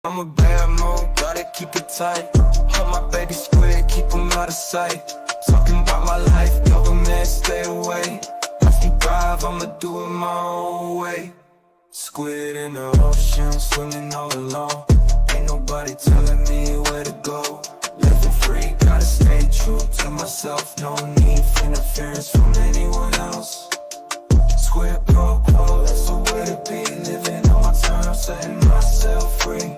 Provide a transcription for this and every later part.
I'm a bad mood, gotta keep it tight. Hold my baby Squid, keep him out of sight. Talking about my life, government, stay away. If you drive, I'ma do it my own way. Squid in the ocean, swimming all alone. Ain't nobody telling me where to go. Living free, gotta stay true to myself. No need for interference from anyone else. Squid pro quo, that's the way to be. Living on my terms, setting myself free.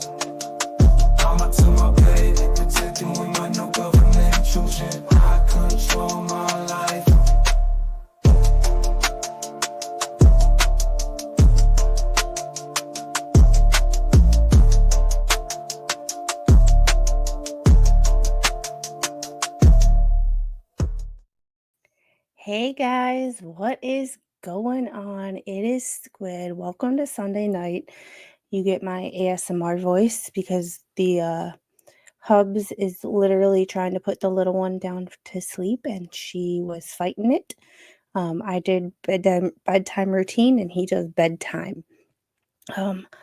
I'm to my baby, protecting with my no government intrusion. I control my life. Hey guys, what is going on? It is Squid. Welcome to Sunday night. You get my ASMR voice because the Hubs is literally trying to put the little one down to sleep and she was fighting it. I did bedtime routine and he does bedtime.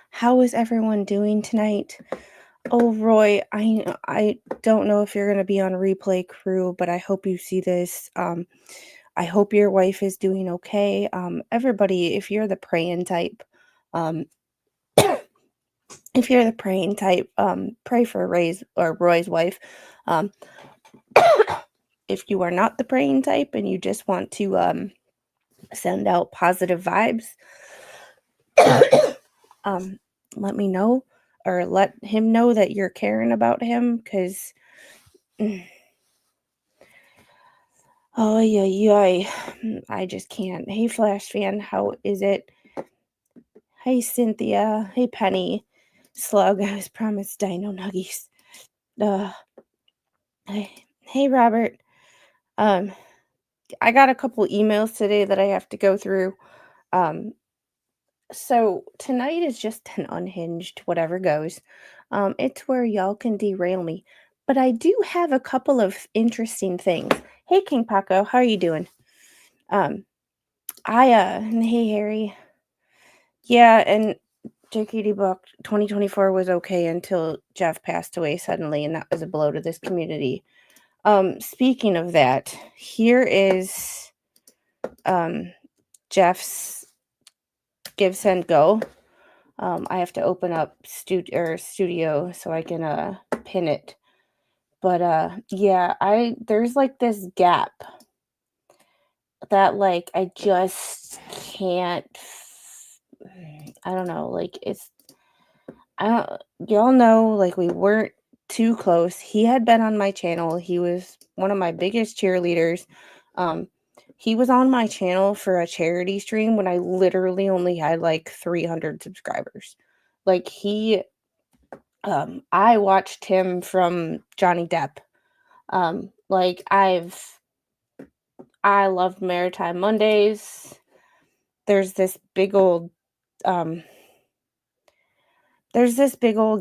How is everyone doing tonight? Oh, Roy, I don't know if you're going to be on replay crew, but I hope you see this. I hope your wife is doing okay. Everybody, if you're the praying type, pray for Roy's wife. If you are not the praying type and you just want to send out positive vibes, let me know or let him know that you're caring about him, because oh yeah, I just can't. Hey Flash fan, how is it? Hey Cynthia, hey Penny, Slug, I was promised Dino Nuggies. Hey Robert. I got a couple emails today that I have to go through. So tonight is just an unhinged whatever goes. It's where y'all can derail me. But I do have a couple of interesting things. Hey King Paco, how are you doing? Hey Harry. Yeah, and JKD book 2024 was okay until Jeff passed away suddenly, and that was a blow to this community. Speaking of that, here is Jeff's Give Send Go. I have to open up studio so I can pin it. But yeah, there's like this gap that like I just can't. I don't know, like y'all know, like we weren't too close. He had been on my channel. He was one of my biggest cheerleaders. He was on my channel for a charity stream when I literally only had like 300 subscribers. Like I watched him from Johnny Depp. Like I loved Maritime Mondays. There's this big old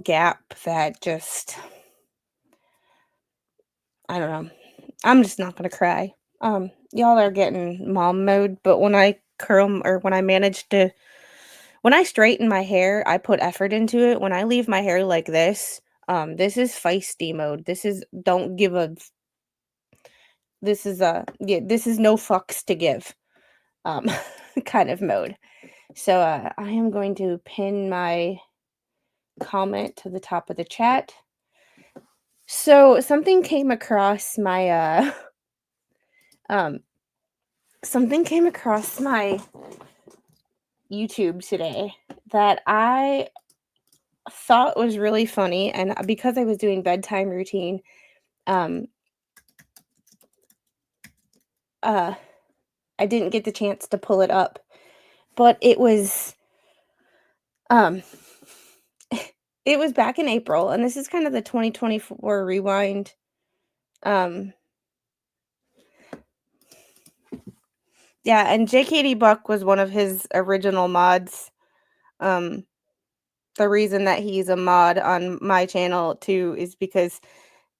gap that just, I don't know. I'm just not gonna cry. Y'all are getting mom mode, but when I when I straighten my hair, I put effort into it. When I leave my hair like this is feisty mode. This is no fucks to give kind of mode. So I am going to pin my comment to the top of the chat. So something came across my YouTube today that I thought was really funny, and because I was doing bedtime routine, I didn't get the chance to pull it up, but it was it was back in April, and this is kind of the 2024 rewind. Yeah, and JKD Buck was one of his original mods. The reason that he's a mod on my channel too is because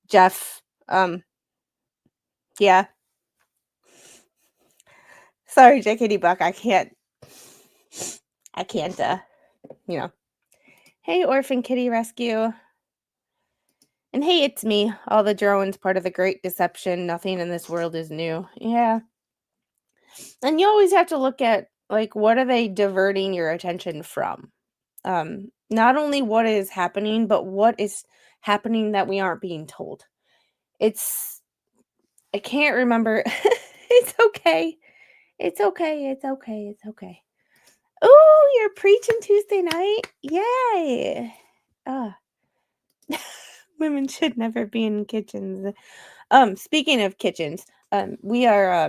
Jeff, yeah. Sorry, JKD Buck, I can't, you know. Hey, Orphan Kitty Rescue. And hey, it's me. All the drones, part of the Great Deception. Nothing in this world is new. Yeah. And you always have to look at, like, what are they diverting your attention from? Not only what is happening, but what is happening that we aren't being told. I can't remember. It's okay. It's okay. It's okay. It's okay. Oh, you're preaching Tuesday night? Yay. Ah. Women should never be in kitchens. Speaking of kitchens, we are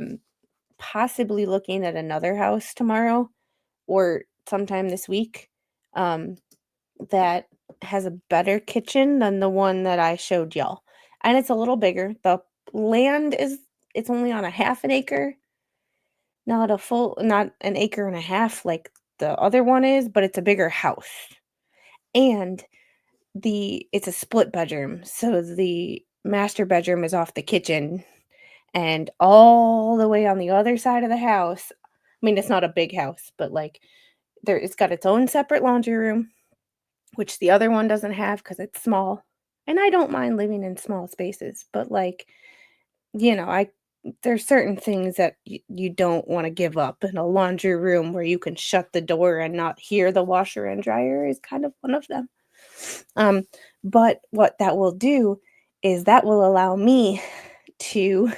possibly looking at another house tomorrow or sometime this week that has a better kitchen than the one that I showed y'all. And it's a little bigger. The land it's only on a half an acre, not an acre and a half like the other one is, but it's a bigger house. And it's a split bedroom. So the master bedroom is off the kitchen and all the way on the other side of the house. I mean, it's not a big house, but like it's got its own separate laundry room, which the other one doesn't have because it's small. And I don't mind living in small spaces, but like, I there's certain things that you don't want to give up, and a laundry room where you can shut the door and not hear the washer and dryer is kind of one of them. Um, but what that will do is that will allow me to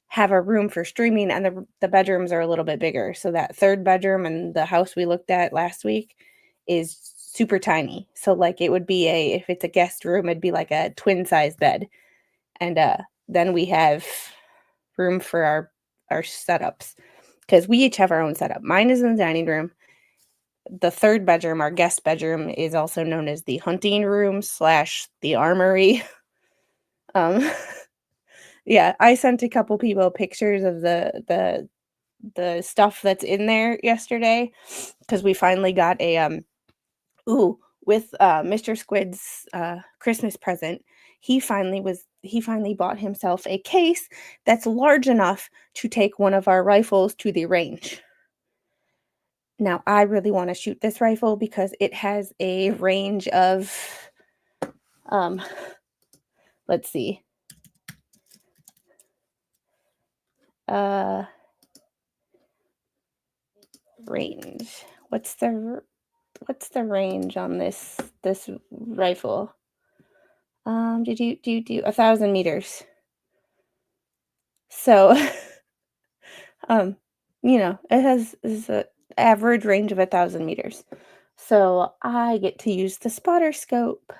have a room for streaming, and the bedrooms are a little bit bigger. So that third bedroom and the house we looked at last week is super tiny. So like it would be if it's a guest room, it'd be like a twin size bed. And then we have room for our setups because we each have our own setup. Mine is in the dining room. The third bedroom, our guest bedroom, is also known as the hunting room / the armory. Um Yeah, I sent a couple people pictures of the stuff that's in there yesterday because we finally got with Mr. Squid's Christmas present. He finally bought himself a case that's large enough to take one of our rifles to the range. Now, I really want to shoot this rifle because it has a range of um let's see. Uh range. What's the range on this rifle? Do 1,000 meters. So, um, it has is a average range of 1,000 meters. So I get to use the spotter scope,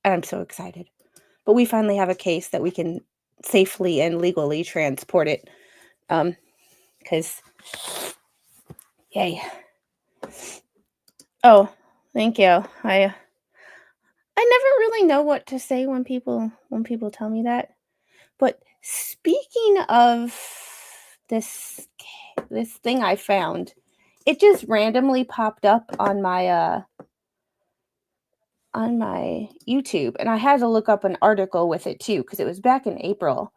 and I'm so excited. But we finally have a case that we can safely and legally transport it. Because, yay. Oh, thank you. I never really know what to say when people tell me that. But speaking of this this thing I found, it just randomly popped up on my YouTube, and I had to look up an article with it too because it was back in April.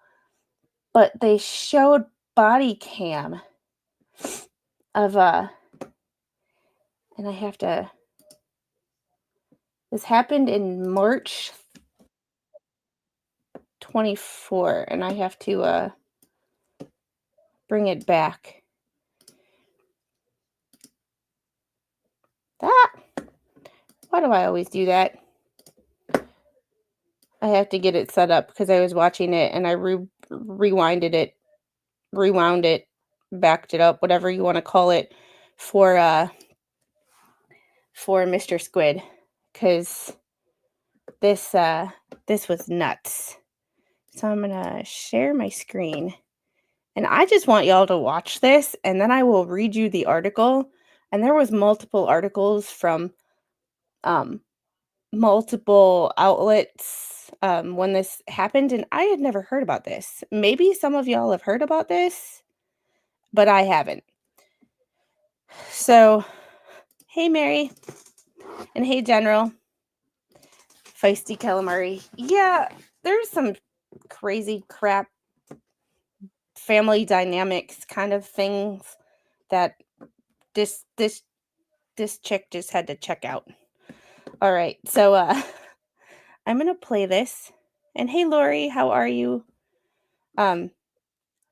But they showed body cam of and I have to this happened in March 24, and I have to bring it back. That Why do I always do that? I have to get it set up because I was watching it and I rewound it, backed it up, whatever you want to call it, for Mr. Squid, because this was nuts. So I'm gonna share my screen, and I just want y'all to watch this, and then I will read you the article. And there was multiple articles from multiple outlets when this happened, and I had never heard about this. Maybe some of y'all have heard about this, but I haven't. So, hey Mary, and hey General, Feisty Calamari. Yeah, there's some crazy crap family dynamics kind of things that this chick just had to check out. All right. So I'm going to play this. And hey, Lori, how are you? And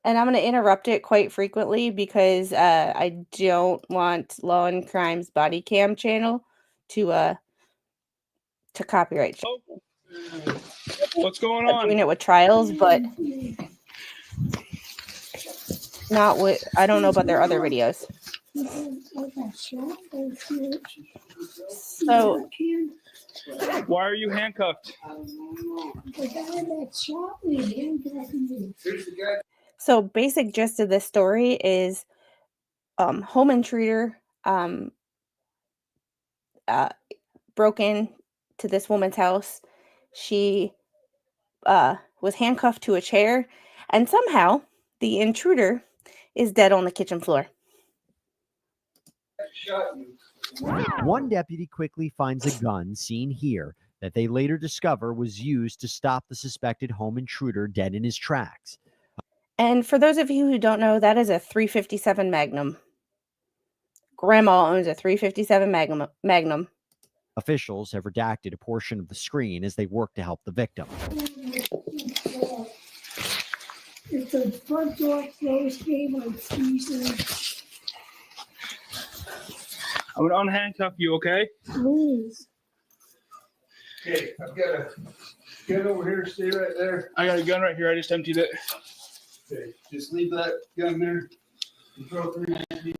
I'm going to interrupt it quite frequently because I don't want Law and Crime's body cam channel to copyright. What's going I'm on? doing it with trials, but not with. I don't know about their other videos. So Why are you handcuffed? So basic gist of this story is home intruder broke in to this woman's house. She was handcuffed to a chair, and somehow the intruder is dead on the kitchen floor. One deputy quickly finds a gun, seen here, that they later discover was used to stop the suspected home intruder dead in his tracks. And for those of you who don't know, that is a .357 Magnum. Grandma owns a .357 Magnum. Officials have redacted a portion of the screen as they work to help the victim. If the front door closed, game on freezing, I'm gonna unhandcuff you, okay? please. Okay, I've got a gun over here, stay right there. I got a gun right here. I just emptied it. Okay, just leave that gun there. You throw 390.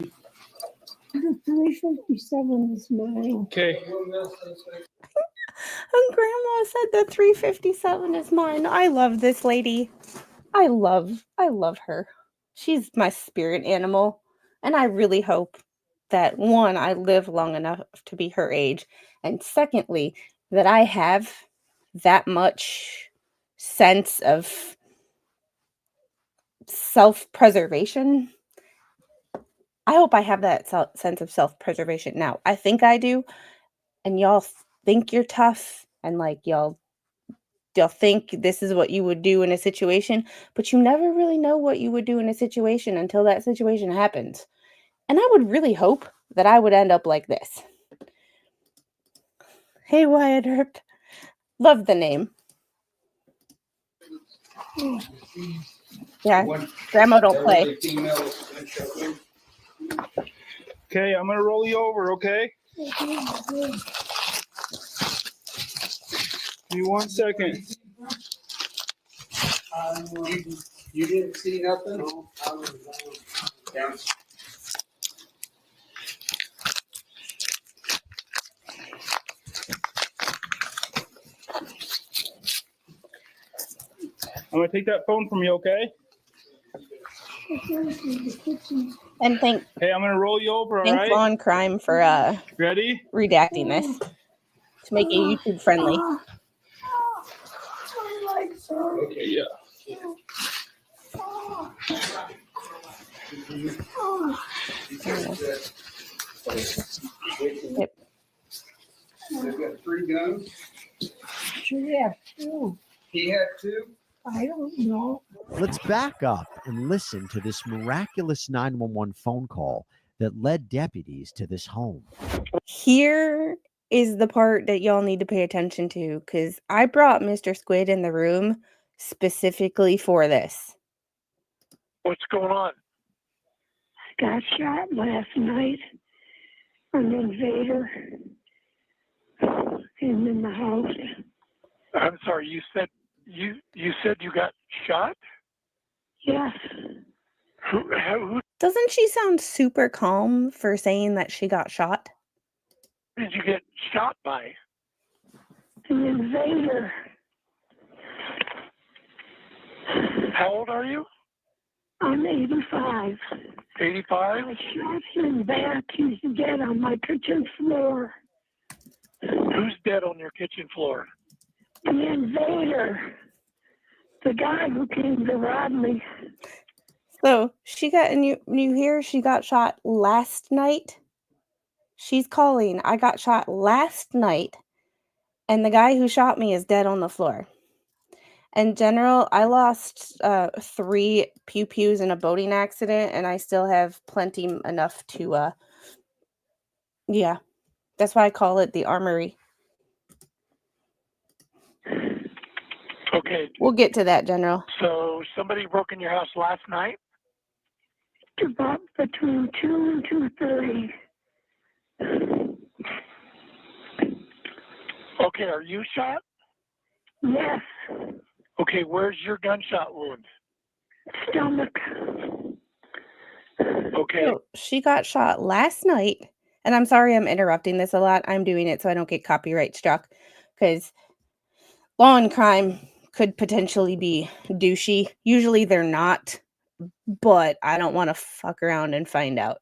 The 357 is mine. Okay. And Grandma said the .357 is mine. I love this lady. I love her. She's my spirit animal. And I really hope that, one, I live long enough to be her age. And secondly, that I have that much sense of self-preservation. I hope I have that sense of self-preservation now. I think I do. And y'all think you're tough. And like y'all think this is what you would do in a situation, but you never really know what you would do in a situation until that situation happens. And I would really hope that I would end up like this. Hey, Wyatt Earp. Love the name. Yeah, Grandma don't play. Okay, I'm gonna roll you over, okay? Give me 1 second. You didn't see nothing? Yeah. I'm gonna take that phone from you, okay? And thank Hey, I'm gonna roll you over, all Law right? and Crime for Ready? redacting this to make it YouTube friendly. My legs hurt. Okay, yeah. Yep. They've got 3 guns. Yeah, too. He had 2. I don't know. Let's back up and listen to this miraculous 911 phone call that led deputies to this home. Here is the part that y'all need to pay attention to, because I brought Mr. Squid in the room specifically for this. What's going on? I got shot last night. An invader came in the house. I'm sorry. You said you got shot. Yes, Who Doesn't she sound super calm for saying that she got shot? did you get shot by? an invader. How old are you? I'm 85. 85. I shot him back. He's dead on my kitchen floor. Who's dead on your kitchen floor? The invader. The guy who came to rob me. So she got, and you hear she got shot last night. She's calling, I got shot last night, and the guy who shot me is dead on the floor. In general, I lost 3 pew-pews in a boating accident, and I still have plenty enough to, yeah. That's why I call it the armory. Okay, We'll get to that, General. so somebody broke in your house last night? About between 2 and 2:30. Okay, are you shot? Yes, Okay, where's your gunshot wound? stomach. Okay, So she got shot last night, and I'm sorry I'm interrupting this a lot. I'm doing it so I don't get copyright struck, because law and crime could potentially be douchey. Usually they're not, but I don't want to fuck around and find out.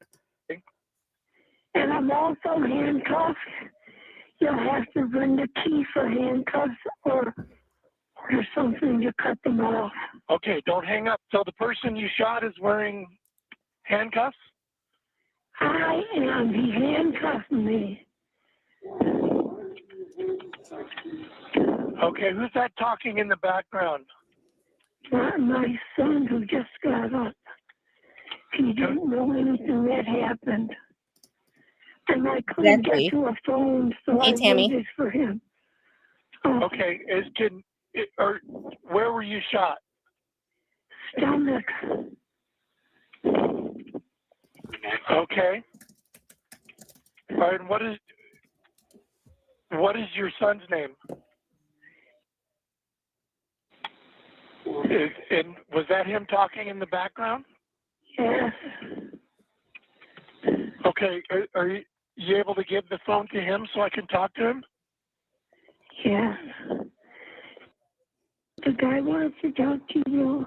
And I'm also handcuffed. You'll have to bring the key for handcuffs or something to cut them off. okay, don't hang up. So the person you shot is wearing handcuffs? I am. He handcuffed me. Okay, who's that talking in the background? My son who just got up. He didn't know anything that happened. And I couldn't Exactly. get to a phone, so Hey, I Tammy. waited for him. Oh, Okay, where were you shot? stomach. Okay. All right, and what is your son's name? And was that him talking in the background? Yes. Okay, are you able to give the phone to him so I can talk to him? Yes. The guy wants to talk to you.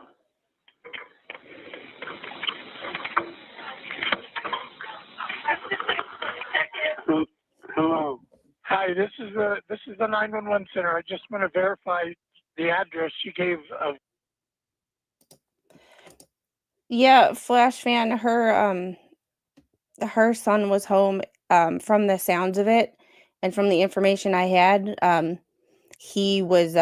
Hello. Hi, this is the 911 center. I just want to verify the address you gave of. Yeah, Flash fan, her son was home, from the sounds of it and from the information I had. He was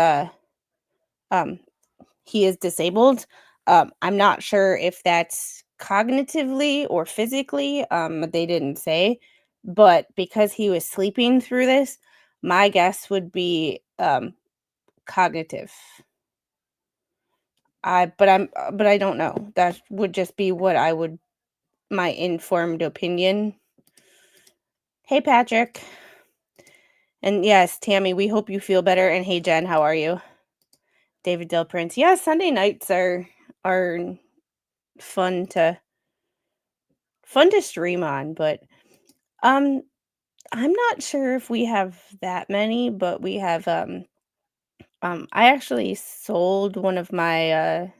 he is disabled. I'm not sure if that's cognitively or physically. They didn't say, but because he was sleeping through this, my guess would be cognitive. But I don't know. That would just be what my informed opinion. Hey, Patrick. And yes, Tammy, we hope you feel better. And hey, Jen, how are you? David Del Prince. Yeah, Sunday nights are fun to stream on, but I'm not sure if we have that many, but we have I actually sold one of my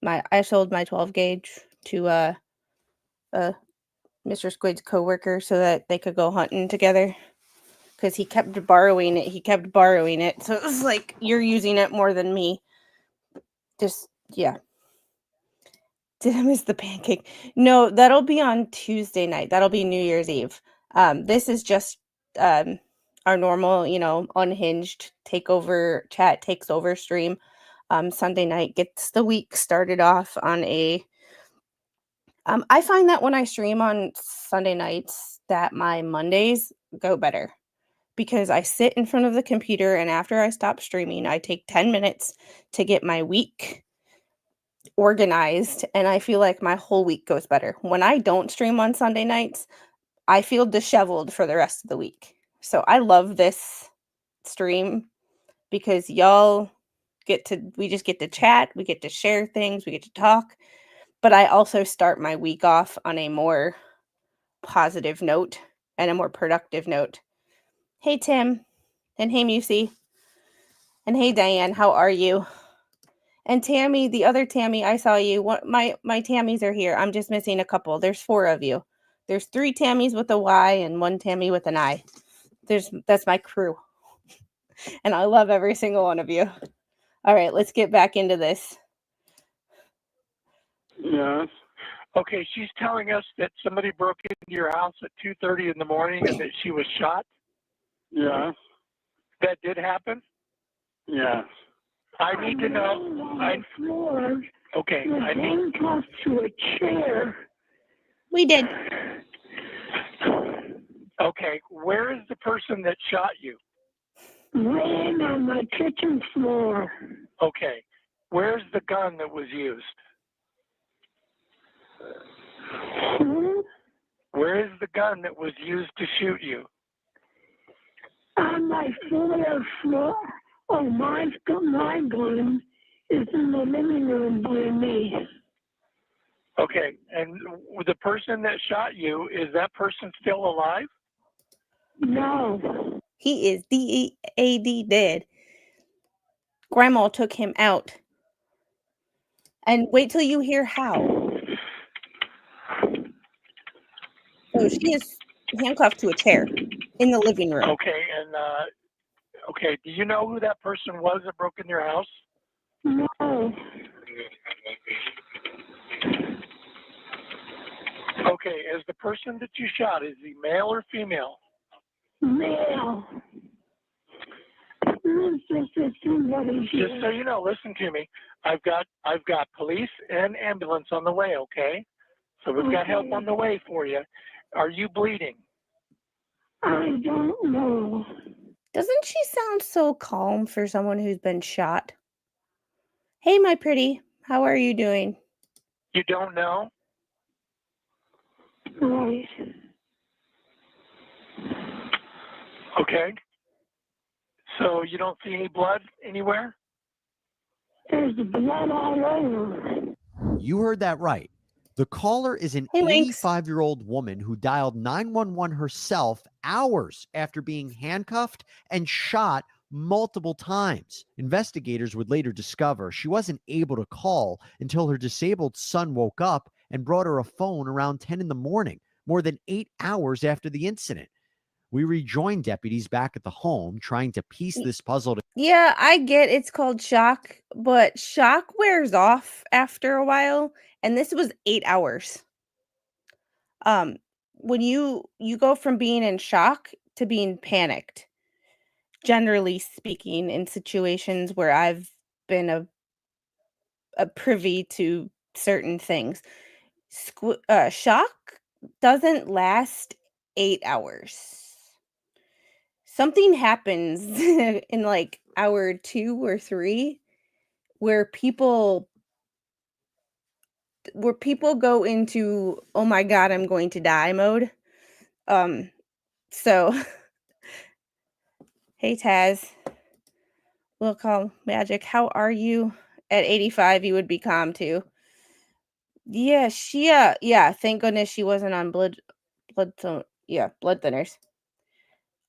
I sold my 12 gauge to Mr. Squid's coworker so that they could go hunting together, because he kept borrowing it. So it was like, you're using it more than me. Just, yeah. Did I miss the pancake? No, that'll be on Tuesday night. That'll be New Year's Eve. This is just our normal, unhinged chat takes over stream. Sunday night gets the week started off on a I find that when I stream on Sunday nights that my Mondays go better, because I sit in front of the computer, and after I stop streaming, I take 10 minutes to get my week organized, and I feel like my whole week goes better. When I don't stream on Sunday nights, I feel disheveled for the rest of the week. So I love this stream because y'all we just get to chat, we get to share things, we get to talk, but I also start my week off on a more positive note and a more productive note. Hey, Tim, and hey, Musey, and hey, Diane, how are you? And Tammy, the other Tammy, I saw you. My Tammys are here. I'm just missing a couple. There's 4 of you. There's 3 Tammys with a Y and 1 Tammy with an I. That's my crew. And I love every single one of you. All right, let's get back into this. Yes. Okay, she's telling us that somebody broke into your house at 2:30 in the morning and that she was shot. Yes. That did happen. Yes. I need to know. On the floor, Okay, was I need. handcuffed to a chair. We did. Okay, where is the person that shot you? laying on my kitchen floor. Okay. Where's the gun that was used? Hmm? Where is the gun that was used to shoot you? On my floor. Oh, my gun is in the living room by me. Okay. And the person that shot you, is that person still alive? No. He is DEAD dead. Grandma took him out. And wait till you hear how. So she is handcuffed to a chair in the living room. Okay. And, okay. Do you know who that person was that broke in your house? No. Okay. Is the person that you shot, is he male or female? Male. Just so you know, listen to me. I've got police and ambulance on the way, okay? So we've got help on the way for you. Are you bleeding? I don't know. Doesn't she sound so calm for someone who's been shot? Hey, my pretty. How are you doing? You don't know? Right. Okay. So you don't see any blood anywhere? There's blood all over. You heard that right. The caller is an Hey, Winks. 85-year-old woman who dialed 911 herself hours after being handcuffed and shot multiple times. Investigators would later discover she wasn't able to call until her disabled son woke up and brought her a phone around 10 in the morning, more than 8 hours after the incident. We rejoined deputies back at the home trying to piece this puzzle together. Yeah, I get it's called shock, but shock wears off after a while, and this was 8 hours. When you go from being in shock to being panicked, generally speaking, in situations where I've been a privy to certain things. Shock doesn't last 8 hours. Something happens in like hour 2 or 3 where people go into, "Oh my god, I'm going to die" mode. So hey Taz, we'll call Magic. How are you? At 85 you would be calm too. Yeah, yeah, thank goodness she wasn't on blood thinners.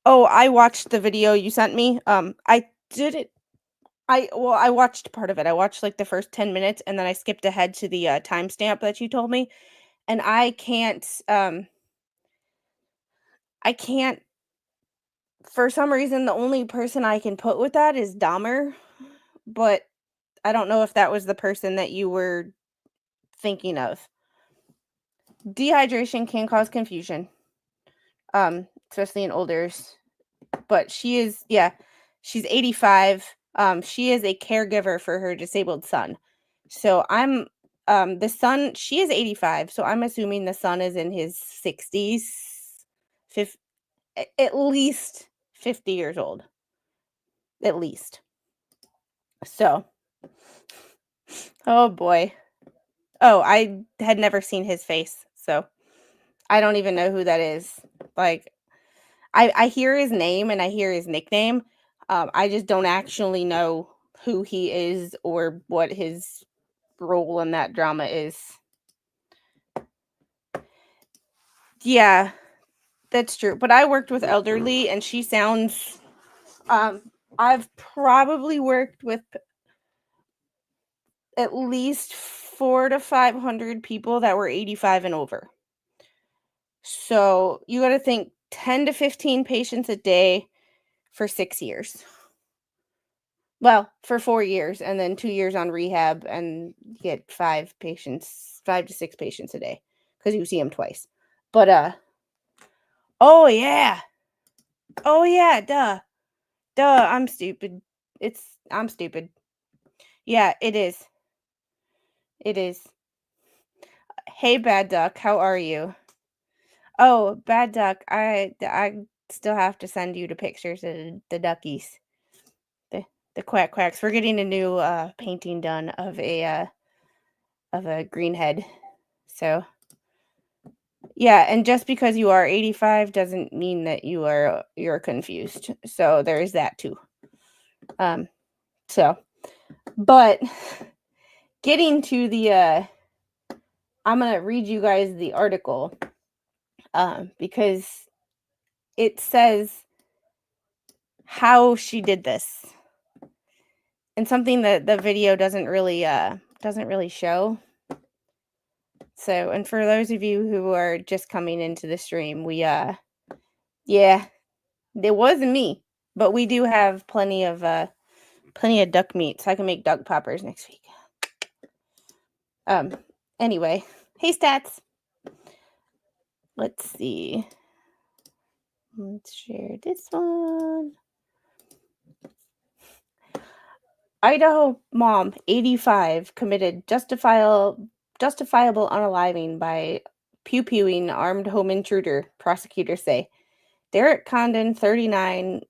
Oh, I watched the video you sent me. I did it. I watched part of it. I watched like the first 10 minutes and then I skipped ahead to the timestamp that you told me. And I can't for some reason the only person I can put with that is Dahmer, but I don't know if that was the person that you were thinking of. Dehydration can cause confusion. Especially in olders. But she's 85. She is a caregiver for her disabled son. So I'm the son, she is 85, so I'm assuming the son is in his 60s, at least 50 years old. At least. So, oh boy. Oh, I had never seen his face, so I don't even know who that is. Like, I hear his name and I hear his nickname. I just don't actually know who he is or what his role in that drama is. Yeah, that's true. But I worked with elderly and she sounds I've probably worked with at least 400 to 500 people that were 85 and over. So you got to think 10 to 15 patients a day for 6 years. Well, for 4 years and then 2 years on rehab and get 5 to 6 patients a day because you see them twice. But oh yeah, duh, I'm stupid. I'm stupid. Yeah, it is. Hey, Bad Duck, how are you? Oh, Bad Duck, I still have to send you the pictures of the duckies. the quack quacks. We're getting a new painting done of a greenhead. So yeah, and just because you are 85 doesn't mean that you're confused. So there's that too. But getting to the I'm gonna read you guys the article because it says how she did this, and something that the video doesn't really show. So, and for those of you who are just coming into the stream, we yeah, it wasn't me, but we do have plenty of duck meat, so I can make duck poppers next week. Anyway, hey stats. Let's see. Let's share this one. Idaho mom, 85, committed justifiable unaliving by pew-pewing armed home intruder, prosecutors say. Derek Condon, 39,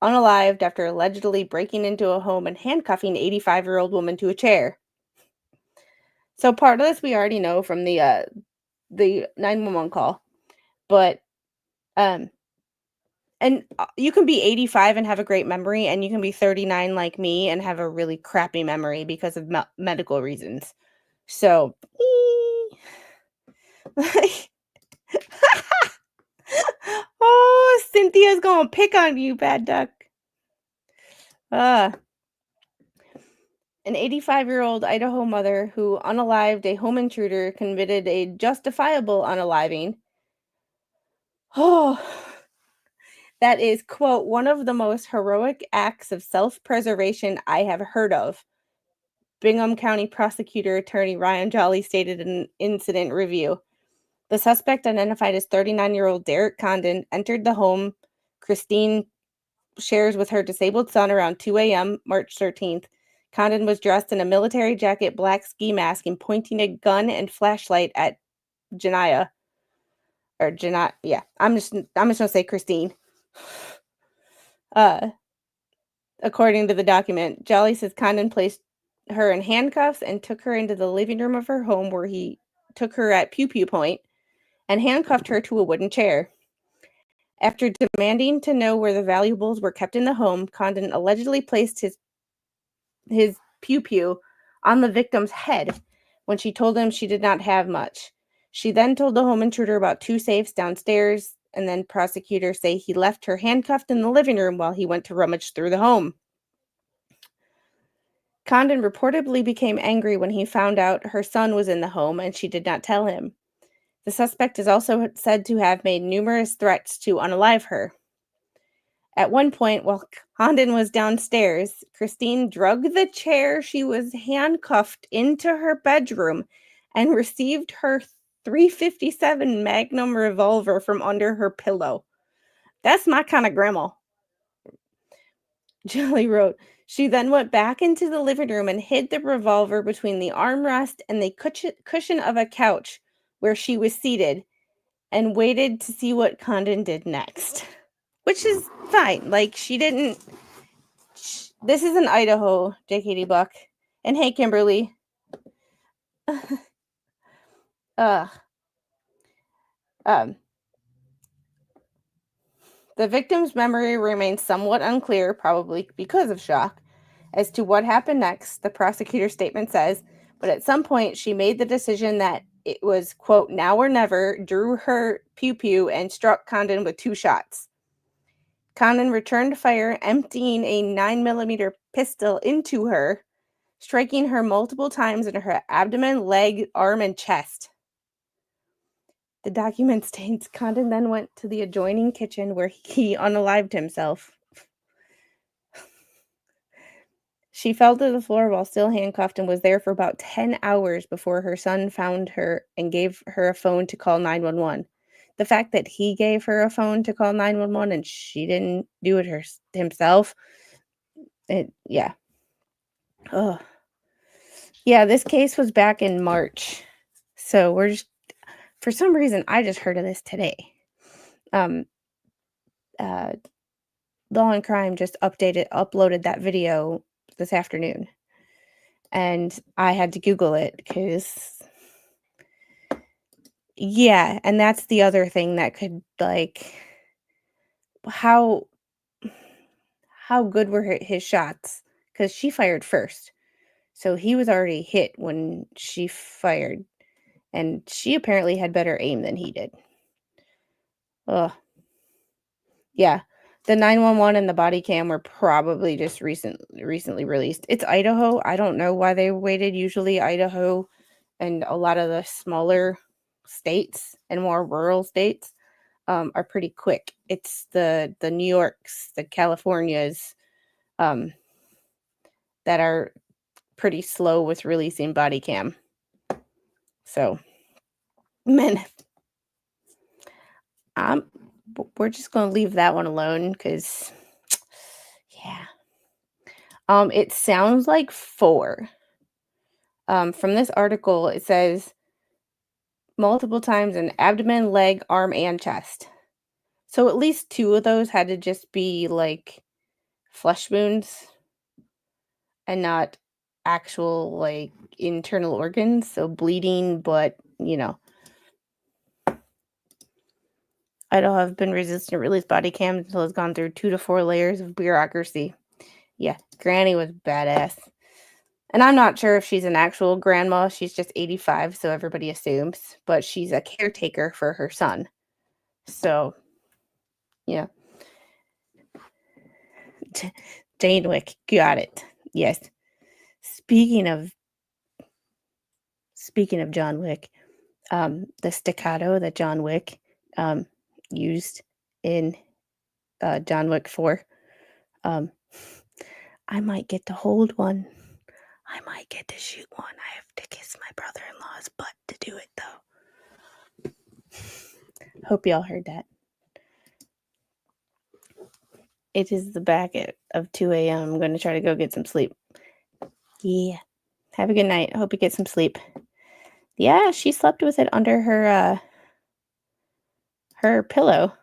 unalived after allegedly breaking into a home and handcuffing 85-year-old woman to a chair. So part of this we already know from the 911 call, but and you can be 85 and have a great memory, and you can be 39 like me and have a really crappy memory because of medical reasons. So, oh, Cynthia's gonna pick on you, bad duck. An 85-year-old Idaho mother who unalived a home intruder committed a justifiable unaliving. Oh, that is, quote, one of the most heroic acts of self-preservation I have heard of, Bingham County Prosecutor Attorney Ryan Jolly stated in an incident review. The suspect, identified as 39-year-old Derek Condon, entered the home Christine shares with her disabled son around 2 a.m. March 13th. Condon was dressed in a military jacket, black ski mask, and pointing a gun and flashlight at Janaya. Or Janaya, yeah. I'm just gonna say Christine. According to the document, Jolly says Condon placed her in handcuffs and took her into the living room of her home, where he took her at pew-pew point and handcuffed her to a wooden chair. After demanding to know where the valuables were kept in the home, Condon allegedly placed his pew-pew on the victim's head when she told him she did not have much. She then told the home intruder about 2 safes downstairs, and then prosecutors say he left her handcuffed in the living room while he went to rummage through the home. Condon reportedly became angry when he found out her son was in the home and she did not tell him. The suspect is also said to have made numerous threats to unalive her. At one point, while Condon was downstairs, Christine drug the chair she was handcuffed into her bedroom and received her .357 Magnum revolver from under her pillow. That's my kind of grandma. Jolly wrote, she then went back into the living room and hid the revolver between the armrest and the cushion of a couch where she was seated, and waited to see what Condon did next. Which is fine. Like, she didn't... This is in Idaho, JKD Buck. And hey, Kimberly. The victim's memory remains somewhat unclear, probably because of shock, as to what happened next, the prosecutor's statement says, but at some point she made the decision that it was, quote, now or never, drew her pew-pew and struck Condon with 2 shots. Condon returned fire, emptying a 9mm pistol into her, striking her multiple times in her abdomen, leg, arm, and chest. The document states Condon then went to the adjoining kitchen where he unalived himself. She fell to the floor while still handcuffed and was there for about 10 hours before her son found her and gave her a phone to call 911. The fact that he gave her a phone to call 911 and she didn't do it himself, yeah. Oh. Yeah, this case was back in March. So we're just, for some reason, I just heard of this today. Law and Crime just uploaded that video this afternoon. And I had to Google it because, yeah, and that's the other thing that could, like, how good were his shots? Because she fired first. So he was already hit when she fired. And she apparently had better aim than he did. Ugh. Yeah. The 911 and the body cam were probably just recently released. It's Idaho. I don't know why they waited. Usually Idaho and a lot of the smaller states and more rural states are pretty quick. It's the New Yorks, the Californias that are pretty slow with releasing body cam. So, man, we're just going to leave that one alone because, yeah. It sounds like 4. From this article, it says multiple times in abdomen, leg, arm, and chest. So at least 2 of those had to just be like flesh wounds and not actual like internal organs. So bleeding, but Idaho have been resistant to release body cams until it's gone through 2 to 4 layers of bureaucracy. Yeah, Granny was badass. And I'm not sure if she's an actual grandma. She's just 85, so everybody assumes. But she's a caretaker for her son. So, yeah. Jane Wick, got it. Yes. Speaking of John Wick, the staccato that John Wick used in John Wick 4, I might get to hold one. I might get to shoot one. I have to kiss my brother-in-law's butt to do it, though. Hope y'all heard that. It is the back of 2 a.m. I'm going to try to go get some sleep. Yeah. Have a good night. Hope you get some sleep. Yeah, she slept with it under her pillow.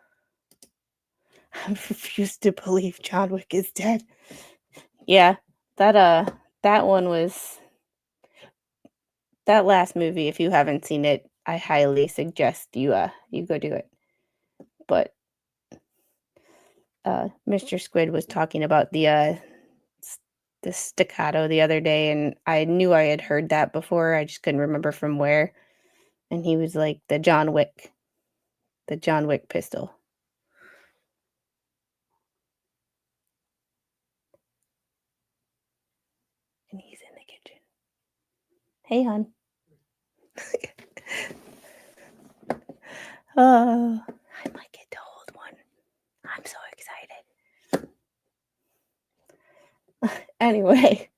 I refuse to believe John Wick is dead. Yeah, that one was... That last movie, if you haven't seen it, I highly suggest you go do it. But Mr. Squid was talking about the staccato the other day, and I knew I had heard that before. I just couldn't remember from where. And he was like, the John Wick pistol. And he's in the kitchen. Hey, hon. Oh, I might get to hold one. I'm so excited. Anyway,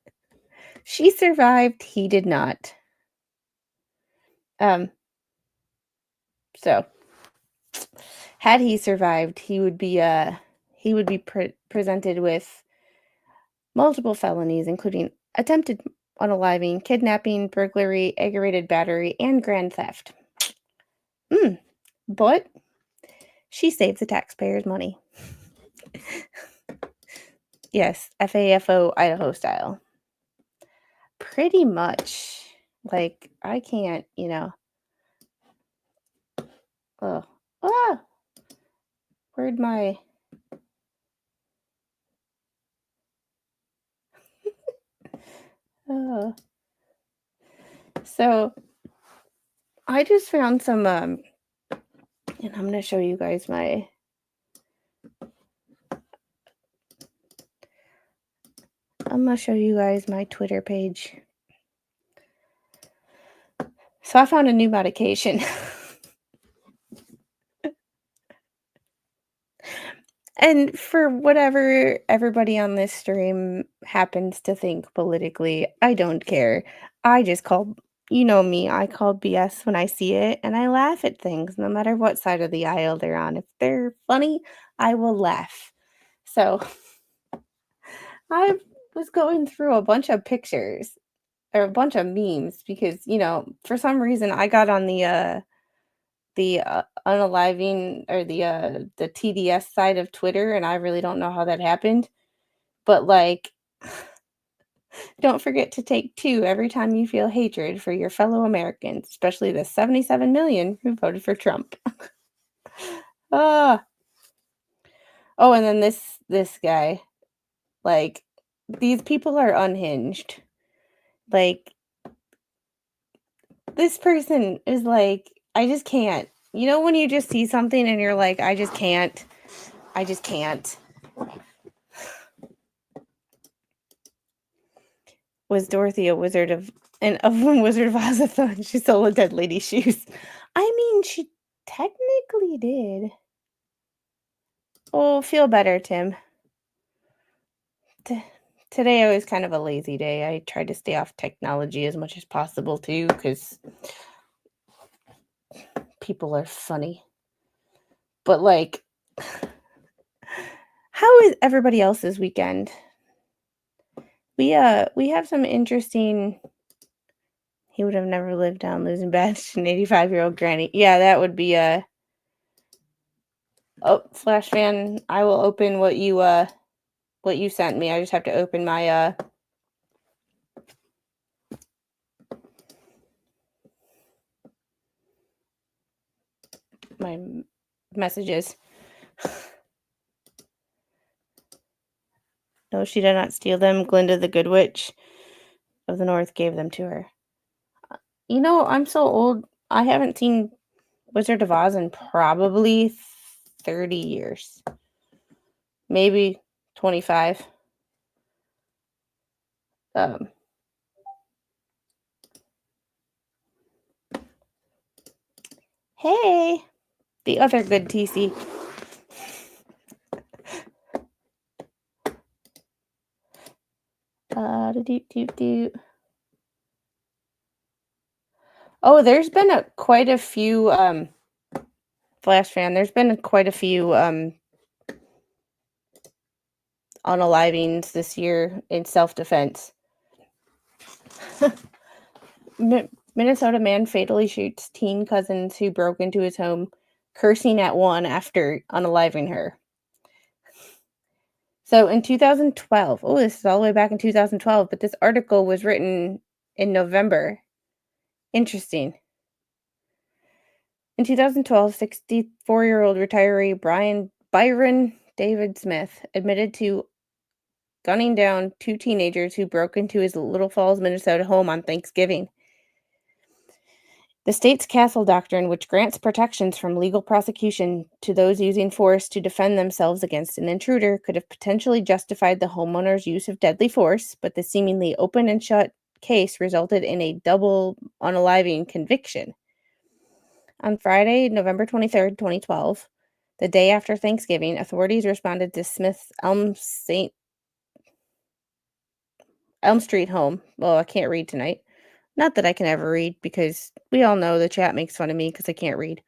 she survived. He did not. So had he survived, he would be presented with multiple felonies, including attempted unaliving, kidnapping, burglary, aggravated battery, and grand theft. But she saved the taxpayers' money. Yes, FAFO Idaho style. Pretty much. Like, I can't, where'd my... So, I just found some, and I'm going to show you guys my... I'm going to show you guys my Twitter page. So I found a new medication. And for whatever everybody on this stream happens to think politically, I don't care. I just call, me, I call BS when I see it, and I laugh at things no matter what side of the aisle they're on. If they're funny, I will laugh. So I was going through a bunch of pictures or a bunch of memes because, for some reason I got on the unaliving or the TDS side of Twitter, and I really don't know how that happened. But like Don't forget to take 2 every time you feel hatred for your fellow Americans, especially the 77 million who voted for Trump. Ah. Oh, and then this guy, like, these people are unhinged. Like, this person is like, I just can't. You know when you just see something and you're like, I just can't. I just can't. Was Dorothy a wizard of Wizard of Oz a thought she stole a dead lady's shoes? I mean, she technically did. Oh, feel better, Tim. Today was kind of a lazy day. I tried to stay off technology as much as possible too, because people are funny. But like, how is everybody else's weekend? We have some interesting. He would have never lived down losing badge to an 85-year-old granny. Yeah, that would be a. Oh, Flash fan, I will open what you sent me. I just have to open my my messages. No, she did not steal them. Glinda the Good Witch of the North gave them to her. You know, I'm so old. I haven't seen Wizard of Oz in probably 30 years. Maybe 25. Hey, the other good TC. Oh, there's been quite a few Flash fan. There's been quite a few unalivings this year in self-defense. Minnesota man fatally shoots teen cousins who broke into his home, cursing at one after unaliving her. So in 2012, this is all the way back in 2012, but this article was written in November. Interesting. In 2012, 64-year-old retiree Byron David Smith admitted to gunning down 2 teenagers who broke into his Little Falls, Minnesota home on Thanksgiving. The state's castle doctrine, which grants protections from legal prosecution to those using force to defend themselves against an intruder, could have potentially justified the homeowner's use of deadly force, but the seemingly open and shut case resulted in a double unaliving conviction. On Friday, November 23rd, 2012, the day after Thanksgiving, authorities responded to Smith's Elm Street home. Well, I can't read tonight. Not that I can ever read, because we all know the chat makes fun of me because I can't read.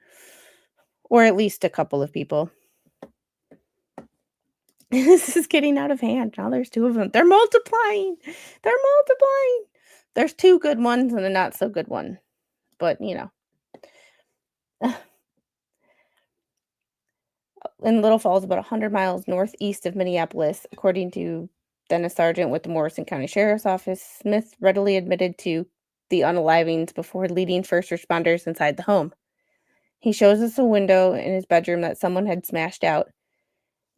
Or at least a couple of people. This is getting out of hand. Now there's 2 of them. They're multiplying. There's 2 good ones and a not so good one. But, you know. In Little Falls, about 100 miles northeast of Minneapolis, according to then a sergeant with the Morrison County Sheriff's Office, Smith readily admitted to the unalivings before leading first responders inside the home. He shows us a window in his bedroom that someone had smashed out,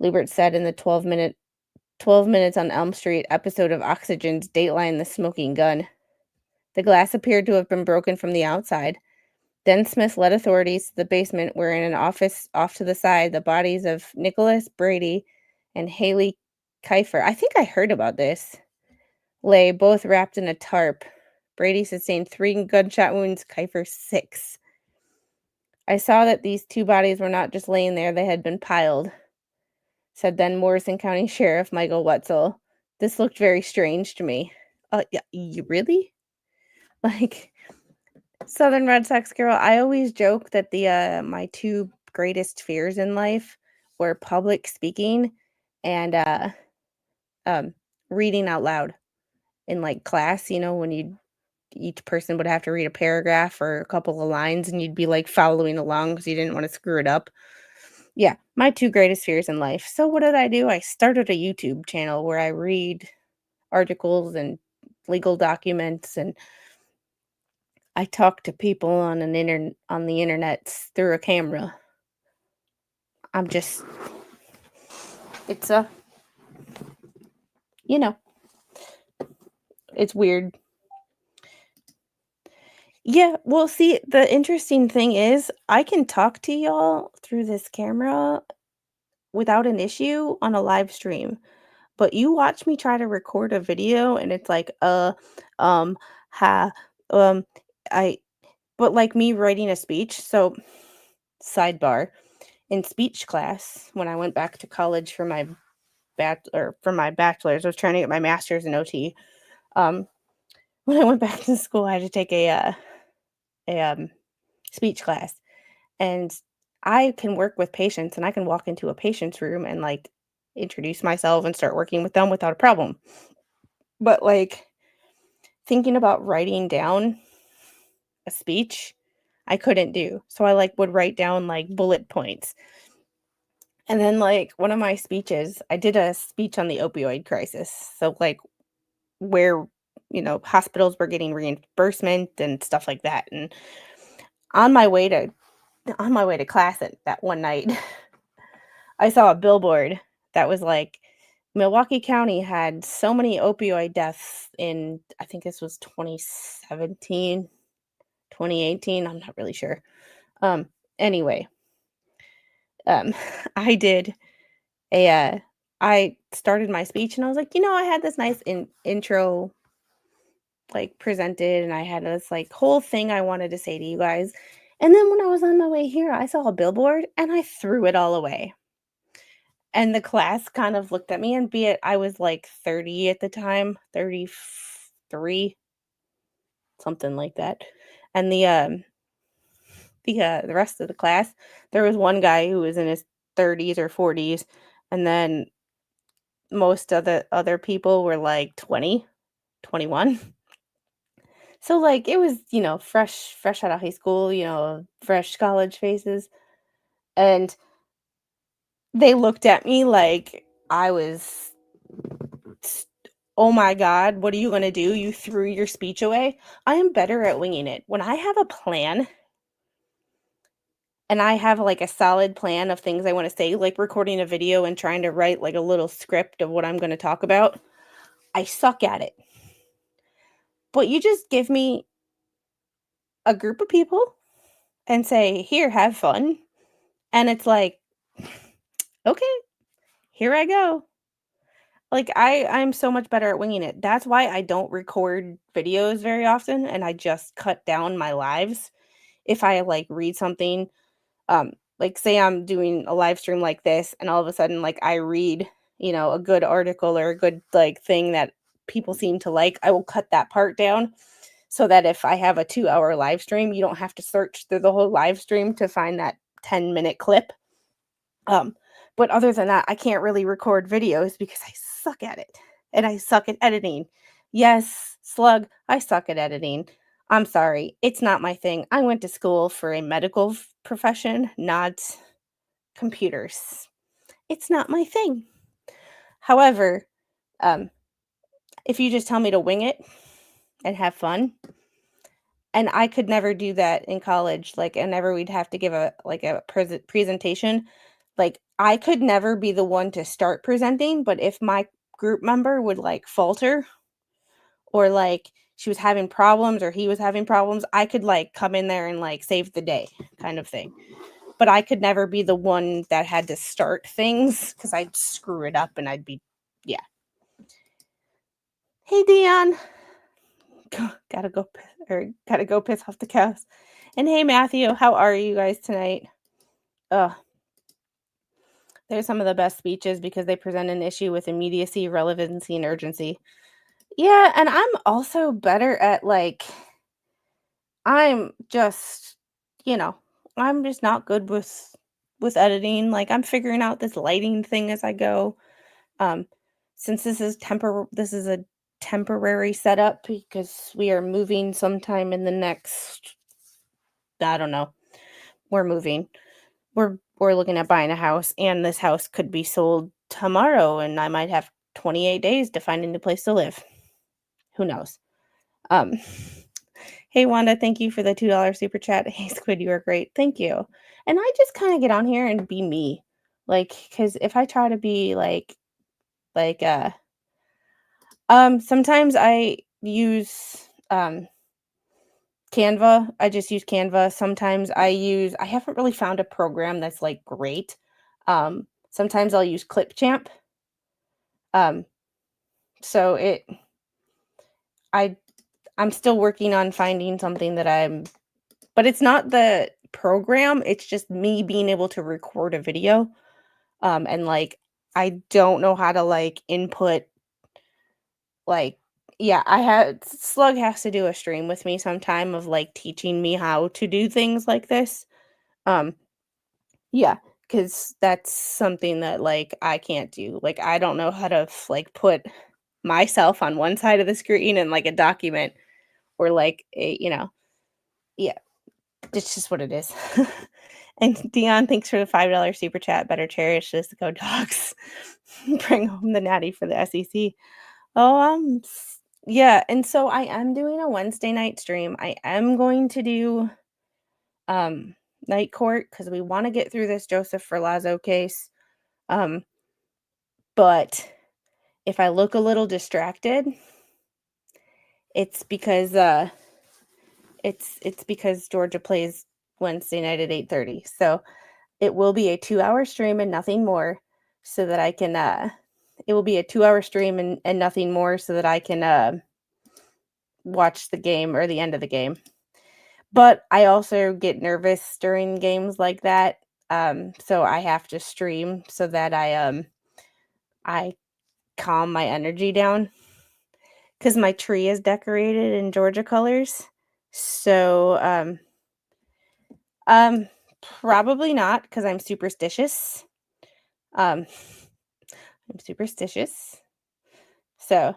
Lubert said in the 12 Minutes on Elm Street episode of Oxygen's Dateline The Smoking Gun. The glass appeared to have been broken from the outside. Then Smith led authorities to the basement where, in an office off to the side, the bodies of Nicholas Brady and Haley Kiefer, I think I heard about this, lay, both wrapped in a tarp. Brady sustained 3 gunshot wounds, Kiefer 6. I saw that these 2 bodies were not just laying there, they had been piled, said then Morrison County Sheriff Michael Wetzel. This looked very strange to me. Yeah, you really? Like, Southern Red Sox girl, I always joke that my 2 greatest fears in life were public speaking and reading out loud in like class, you know, when each person would have to read a paragraph or a couple of lines and you'd be like following along because you didn't want to screw it up. Yeah, my 2 greatest fears in life. So what did I do? I started a YouTube channel where I read articles and legal documents, and I talk to people on the internet through a camera. I'm just it's you know, it's weird. Yeah, well, see, the interesting thing is I can talk to y'all through this camera without an issue on a live stream. But you watch me try to record a video and it's like, um, ha, um, I but like me writing a speech. So, sidebar, in speech class, when I went back to college for my bachelor's, I was trying to get my master's in OT. Um, when I went back to school, I had to take a speech class, and I can work with patients, and I can walk into a patient's room and like introduce myself and start working with them without a problem. But like thinking about writing down a speech, I couldn't do. So I like would write down like bullet points. And then like one of my speeches, I did a speech on the opioid crisis. So like where hospitals were getting reimbursement and stuff like that. And on my way to class that one night, I saw a billboard that was like Milwaukee County had so many opioid deaths in, I think this was 2017, 2018, I'm not really sure. Anyway, um, I did I started my speech and I was like, I had this nice intro like presented, and I had this like whole thing I wanted to say to you guys. And then when I was on my way here, I saw a billboard and I threw it all away. And the class kind of looked at me, and be it I was like 30 at the time, 33, something like that. And the rest of the class, there was one guy who was in his 30s or 40s, and then most of the other people were like 20, 21. So like it was, fresh out of high school, fresh college faces. And they looked at me like I was, oh my God, what are you going to do? You threw your speech away. I am better at winging it. When I have a plan and I have like a solid plan of things I want to say, like recording a video and trying to write like a little script of what I'm going to talk about, I suck at it. But you just give me a group of people and say, here, have fun. And it's like, okay, here I go. Like I'm so much better at winging it. That's why I don't record videos very often, and I just cut down my lives. If I like read something, like say I'm doing a live stream like this, and all of a sudden like I read, a good article or a good like thing that people seem to like, I will cut that part down so that if I have a 2-hour live stream, you don't have to search through the whole live stream to find that 10-minute clip. But other than that, I can't really record videos because I suck at it. And I suck at editing. Yes, slug, I suck at editing. I'm sorry. It's not my thing. I went to school for a medical profession, not computers. It's not my thing. However, if you just tell me to wing it and have fun, and I could never do that in college, like, and never we'd have to give a presentation. Like, I could never be the one to start presenting, but if my group member would like falter, or like she was having problems or he was having problems, I could like come in there and like save the day kind of thing. But I could never be the one that had to start things because I'd screw it up and I'd be, yeah. Hey, Dion. Gotta go piss off the cows. And hey, Matthew, how are you guys tonight? Ugh. They're some of the best speeches because they present an issue with immediacy, relevancy, and urgency. Yeah, and I'm also better at like, I'm just, I'm just not good with editing. Like I'm figuring out this lighting thing as I go. Since this is a temporary setup because we are moving sometime in the next, I don't know. We're moving. We're looking at buying a house, and this house could be sold tomorrow, and I might have 28 days to find a new place to live. who knows? Hey, Wanda, thank you for the $2 super chat. Hey, Squid, you are great. Thank you. And I just kind of get on here and be me. Like, because if I try to be sometimes I use Canva. I just use Canva. Sometimes I haven't really found a program that's like great. Sometimes I'll use Clipchamp. So I'm still working on finding something but it's not the program, it's just me being able to record a video. And like I don't know how to like input like Slug has to do a stream with me sometime of like teaching me how to do things like this. Yeah, because that's something that like I can't do. Like I don't know how to like put myself on one side of the screen and like a document or like yeah, it's just what it is. And Dion, thanks for the $5 super chat. Better cherish this. Go Dogs. Bring home the natty for the SEC. Oh, yeah. And so I am doing a Wednesday night stream. I am going to do night court because we want to get through this Joseph Ferlazzo case. But if I look a little distracted, it's because it's because Georgia plays Wednesday night at 8:30. So it will be a 2-hour stream and nothing more so that I can it will be a 2-hour stream and nothing more so that I can watch the game or the end of the game. But I also get nervous during games like that. So I have to stream so that I calm my energy down. Because my tree is decorated in Georgia colors. So probably not, because I'm superstitious. I'm superstitious. So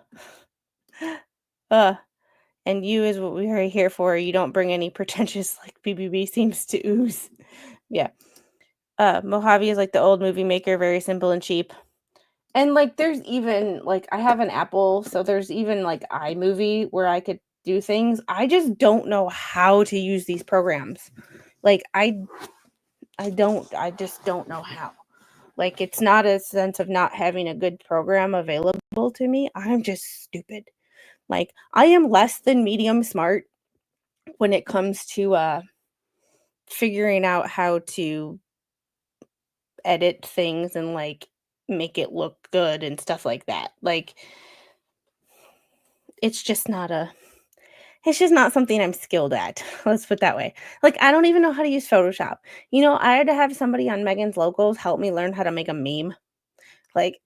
and you is what we are here for. You don't bring any pretentious like BBB seems to ooze. Yeah. Mojave is like the old movie maker, very simple and cheap. And like there's even like I have an Apple, so there's even like iMovie where I could do things. I just don't know how to use these programs. Like I just don't know how. Like it's not a sense of not having a good program available to me. I'm just stupid. Like I am less than medium smart when it comes to figuring out how to edit things and like make it look good and stuff like that. Like it's just not something I'm skilled at. Let's put it that way. Like I don't even know how to use Photoshop. I had to have somebody on Megan's Locals help me learn how to make a meme. Like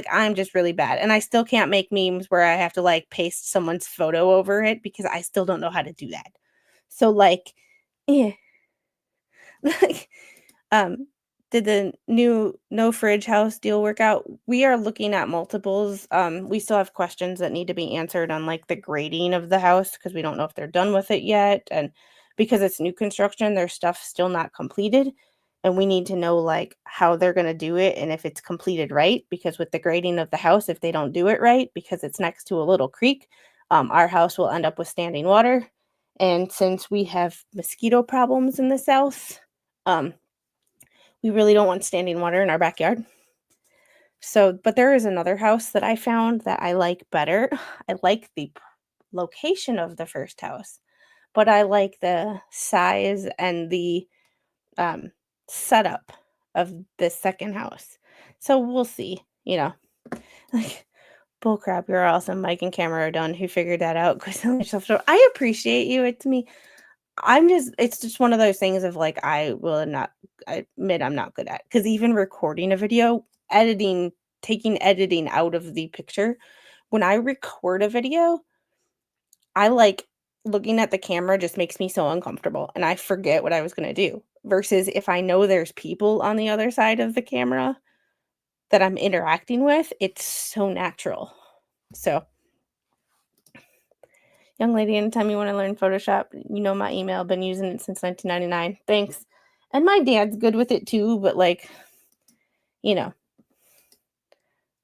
I'm just really bad. And I still can't make memes where I have to like paste someone's photo over it because I still don't know how to do that. So like yeah. Like did the new no fridge house deal work out? We are looking at multiples. We still have questions that need to be answered on like the grading of the house because we don't know if they're done with it yet. And because it's new construction, there's stuff still not completed. And we need to know like how they're going to do it and if it's completed right. Because with the grading of the house, if they don't do it right, because it's next to a little creek, our house will end up with standing water. And since we have mosquito problems in the south, we really don't want standing water in our backyard. So, but there is another house that I found that I like better. I like the location of the first house, but I like the size and the setup of the second house. So we'll see, like bullcrap. You're awesome. Mike and camera are done. Who figured that out? I appreciate you. It's me. It's just one of those things of like, I admit I'm not good at, because even recording a video, taking editing out of the picture, when I record a video, I like looking at the camera just makes me so uncomfortable and I forget what I was going to do versus if I know there's people on the other side of the camera that I'm interacting with, it's so natural. So young lady, anytime you want to learn Photoshop, my email. Been using it since 1999. Thanks. And my dad's good with it too, but like, I'm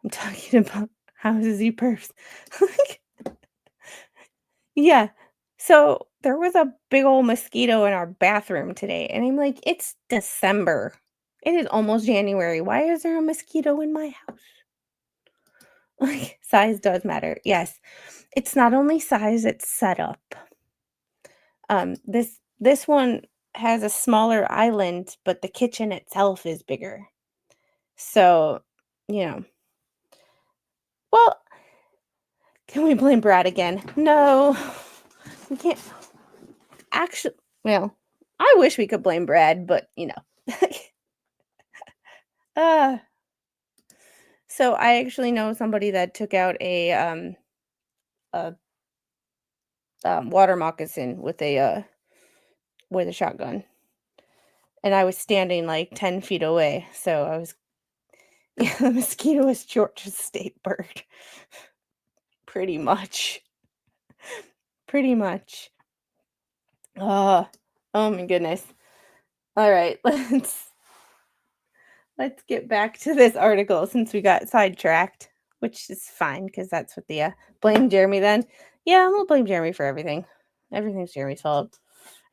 talking about houses, you perfs. Yeah. So there was a big old mosquito in our bathroom today, and I'm like, it's December. It is almost January. Why is there a mosquito in my house? Like, size does matter. Yes. It's not only size, it's setup. This one has a smaller island, but the kitchen itself is bigger. So, you know. Well, can we blame Brad again? No. We can't. Actually, well, I wish we could blame Brad, but uh so I actually know somebody that took out a water moccasin with a shotgun. And I was standing like 10 feet away. So I was the mosquito was Georgia's state bird. Pretty much. Pretty much. Oh my goodness. All right, let's get back to this article since we got sidetracked, which is fine because that's what the blame Jeremy then. Yeah, I'm gonna blame Jeremy for everything. Everything's Jeremy's fault.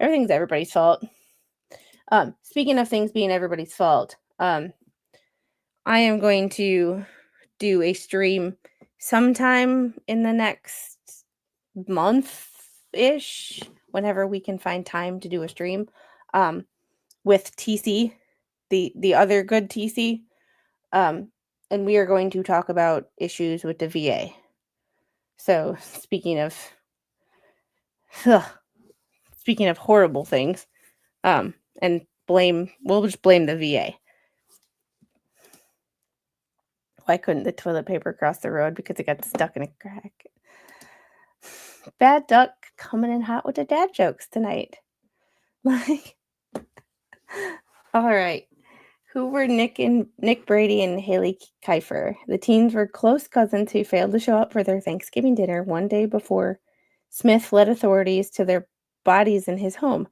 Everything's everybody's fault. Speaking of things being everybody's fault, I am going to do a stream sometime in the next month-ish, whenever we can find time to do a stream, with TC, the other good TC, and we are going to talk about issues with the VA. So speaking of horrible things, and we'll just blame the VA. Why couldn't the toilet paper cross the road? Because it got stuck in a crack. Bad Duck coming in hot with the dad jokes tonight. Like, all right. Who were Nick Brady and Haley Kiefer? The teens were close cousins who failed to show up for their Thanksgiving dinner one day before Smith led authorities to their bodies in his home.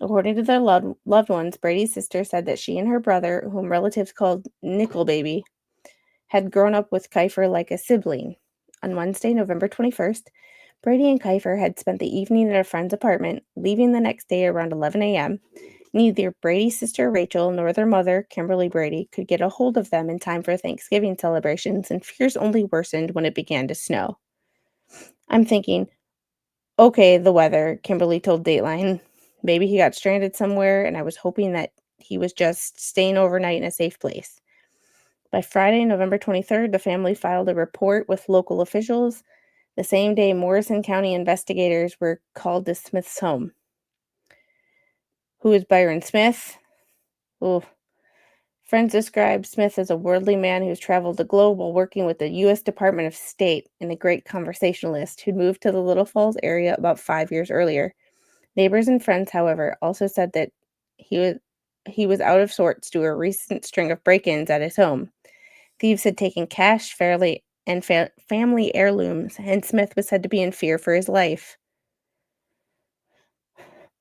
According to their loved ones, Brady's sister said that she and her brother, whom relatives called Nickel Baby, had grown up with Kiefer like a sibling. On Wednesday, November 21st, Brady and Kiefer had spent the evening at a friend's apartment, leaving the next day around 11 a.m. Neither Brady's sister Rachel nor their mother, Kimberly Brady, could get a hold of them in time for Thanksgiving celebrations, and fears only worsened when it began to snow. I'm thinking, okay, the weather, Kimberly told Dateline. Maybe he got stranded somewhere, and I was hoping that he was just staying overnight in a safe place. By Friday, November 23rd, the family filed a report with local officials. The same day, Morrison County investigators were called to Smith's home. Who is Byron Smith? Oh. Friends described Smith as a worldly man who's traveled the globe while working with the U.S. Department of State and a great conversationalist who'd moved to the Little Falls area about 5 years earlier. Neighbors and friends, however, also said that he was out of sorts due to a recent string of break-ins at his home. Thieves had taken cash, family heirlooms, and Smith was said to be in fear for his life.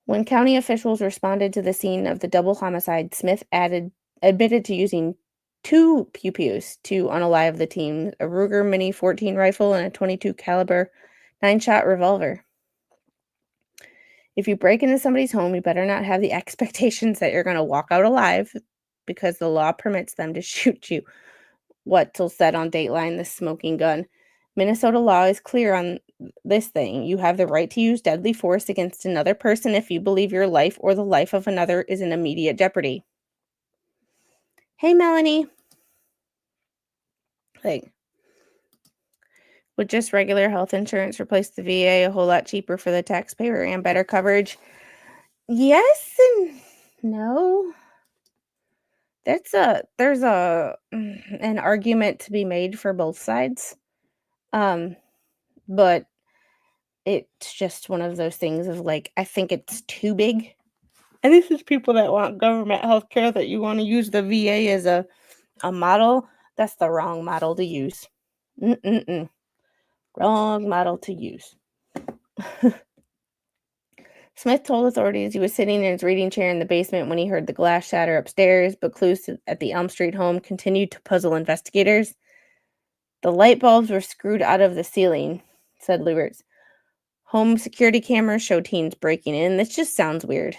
When county officials responded to the scene of the double homicide, Smith admitted to using 2 pew-pews to unalive the team, a Ruger Mini 14 rifle and a .22 caliber 9-shot revolver. If you break into somebody's home, you better not have the expectations that you're going to walk out alive, because the law permits them to shoot you. Wetzel said on Dateline, the smoking gun. Minnesota law is clear on this thing. You have the right to use deadly force against another person if you believe your life or the life of another is in immediate jeopardy. Hey, Melanie. Would just regular health insurance replace the VA a whole lot cheaper for the taxpayer and better coverage? Yes and no. There's an argument to be made for both sides. But it's just one of those things of I think it's too big. And this is people that want government health care, that you want to use the VA as a model. That's the wrong model to use. Wrong model to use. Smith told authorities he was sitting in his reading chair in the basement when he heard the glass shatter upstairs, but clues at the Elm Street home continued to puzzle investigators. The light bulbs were screwed out of the ceiling, said Luberts. Home security cameras show teens breaking in. This just sounds weird.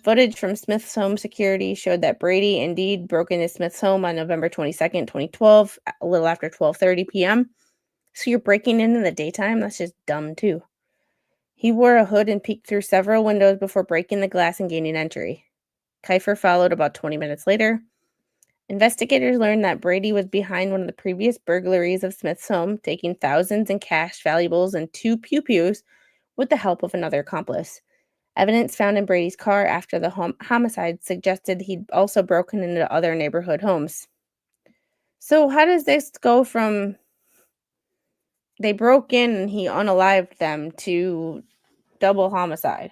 Footage from Smith's home security showed that Brady indeed broke into Smith's home on November 22nd, 2012, a little after 12:30 p.m. So you're breaking in the daytime? That's just dumb, too. He wore a hood and peeked through several windows before breaking the glass and gaining entry. Kiefer followed about 20 minutes later. Investigators learned that Brady was behind one of the previous burglaries of Smith's home, taking thousands in cash, valuables, and 2 pew-pews with the help of another accomplice. Evidence found in Brady's car after the homicide suggested he'd also broken into other neighborhood homes. So how does this go from they broke in and he unalived them to double homicide?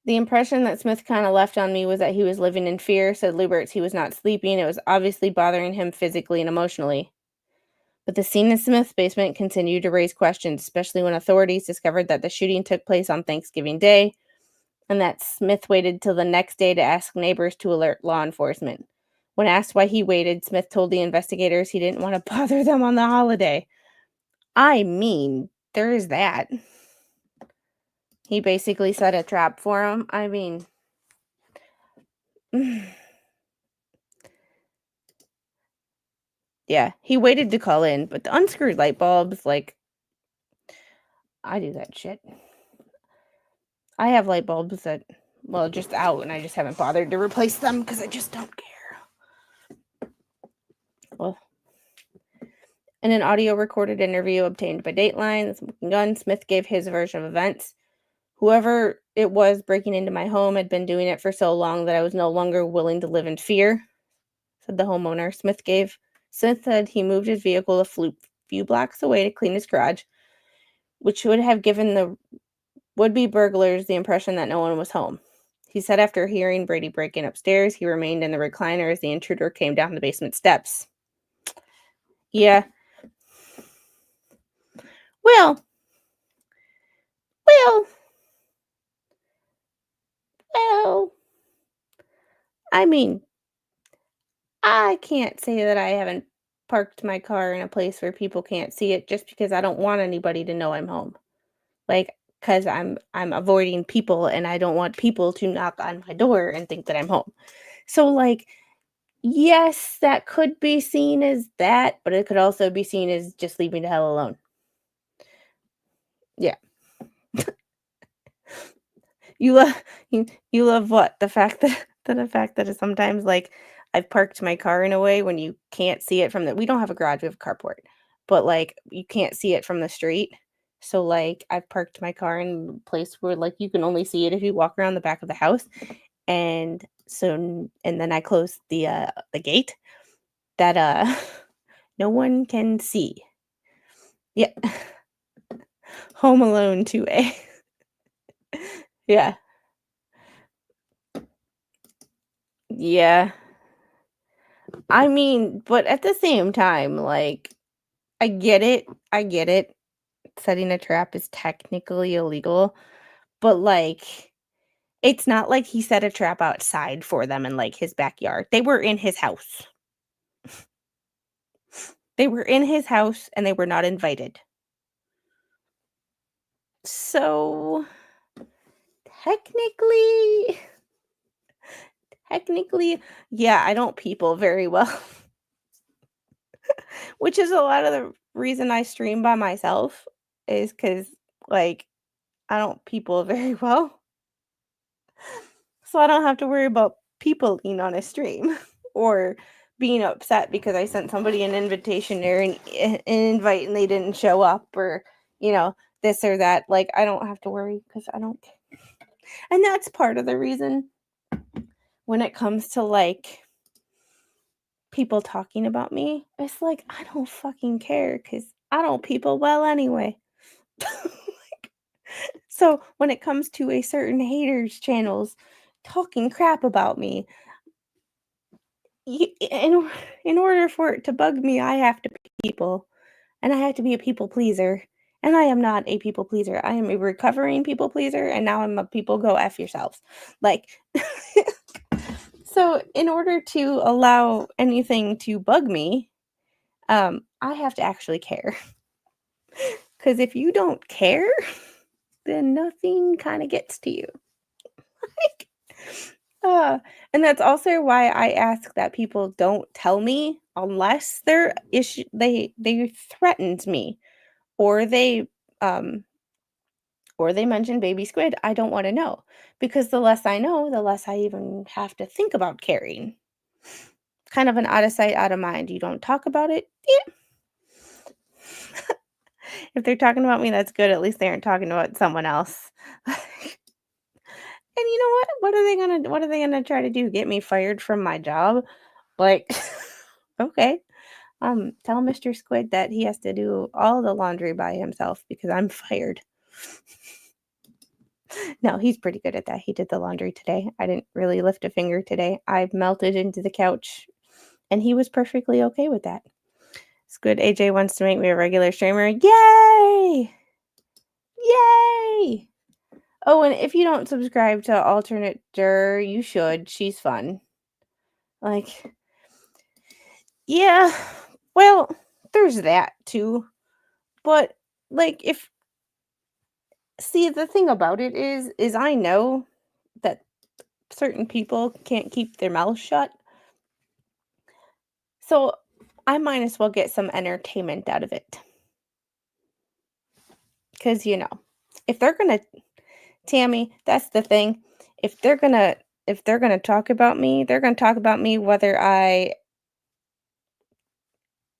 The impression that Smith kind of left on me was that he was living in fear, said Luberts. He was not sleeping. It was obviously bothering him physically and emotionally. But the scene in Smith's basement continued to raise questions, especially when authorities discovered that the shooting took place on Thanksgiving Day and that Smith waited till the next day to ask neighbors to alert law enforcement. When asked why he waited, Smith told the investigators he didn't want to bother them on the holiday. I mean, there is that. He basically set a trap for him. I mean, yeah, he waited to call in, but the unscrewed light bulbs, like, I do that shit. I have light bulbs that, well, just out, and I just haven't bothered to replace them because I just don't care. Well, in an audio recorded interview obtained by Dateline, The Smoking Gun, Smith gave his version of events. Whoever it was breaking into my home had been doing it for so long that I was no longer willing to live in fear, said the homeowner. Smith said he moved his vehicle a few blocks away to clean his garage, which would have given the would-be burglars the impression that no one was home. He said after hearing Brady break in upstairs, he remained in the recliner as the intruder came down the basement steps. Yeah. Well, I mean, I can't say that I haven't parked my car in a place where people can't see it just because I don't want anybody to know I'm home. Like, because I'm avoiding people and I don't want people to knock on my door and think that I'm home. So, like, yes, that could be seen as that, but it could also be seen as just leave me the hell alone. Yeah. You love what? The fact that sometimes, like, I've parked my car in a way when you can't see it from we don't have a garage, we have a carport. But, like, you can't see it from the street. So, like, I've parked my car in a place where, like, you can only see it if you walk around the back of the house. And then I close the gate that no one can see. Yeah. Home Alone 2A. Yeah. Yeah. I mean, but at the same time, like, I get it. Setting a trap is technically illegal, but, like, it's not like he set a trap outside for them in, like, his backyard. They were in his house. They were in his house, and they were not invited. So, technically, yeah, I don't people very well. Which is a lot of the reason I stream by myself is because, like, I don't people very well. So I don't have to worry about peopling on a stream or being upset because I sent somebody an invitation or an invite and they didn't show up or, this or that. Like, I don't have to worry because I don't care. And that's part of the reason when it comes to, like, people talking about me, it's like, I don't fucking care because I don't people well anyway. So when it comes to a certain haters channels talking crap about me, in order for it to bug me, I have to be people, and I have to be a people pleaser, and I am not a people pleaser. I am a recovering people pleaser, and now I'm a people go F yourselves. Like, so in order to allow anything to bug me, I have to actually care. Because if you don't care, then nothing kind of gets to you. Like, and that's also why I ask that people don't tell me unless they threatened me or they mention baby squid. I don't want to know, because the less I know, the less I even have to think about caring. Kind of an out of sight, out of mind. You don't talk about it. Yeah. If they're talking about me, that's good. At least they aren't talking about someone else. And you know what? What are they gonna try to do? Get me fired from my job? Like, okay. Tell Mr. Squid that he has to do all the laundry by himself because I'm fired. No, he's pretty good at that. He did the laundry today. I didn't really lift a finger today. I melted into the couch and he was perfectly okay with that. Squid AJ wants to make me a regular streamer. Yay! Yay! Oh, and if you don't subscribe to Alternate Juror, you should. She's fun. Like, yeah, well, there's that too. But, like, see, the thing about it is I know that certain people can't keep their mouths shut. So I might as well get some entertainment out of it. Because, if they're going to, Tammy, that's the thing. If they're going to talk about me, they're going to talk about me whether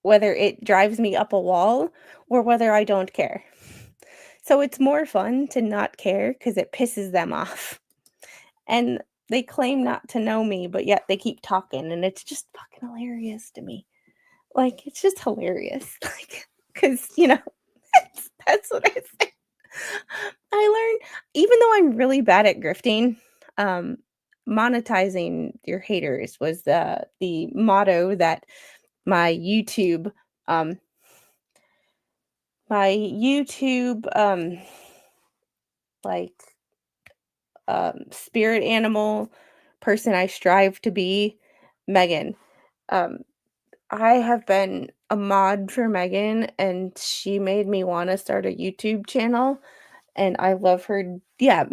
it drives me up a wall or whether I don't care. So it's more fun to not care because it pisses them off. And they claim not to know me, but yet they keep talking, and it's just fucking hilarious to me. Like, it's just hilarious. Like, because, that's what I say. I learned, even though I'm really bad at grifting, monetizing your haters was the motto that my YouTube spirit animal person I strive to be, Megan. I have been a mod for Megan, and she made me want to start a YouTube channel, and I love her. Yeah,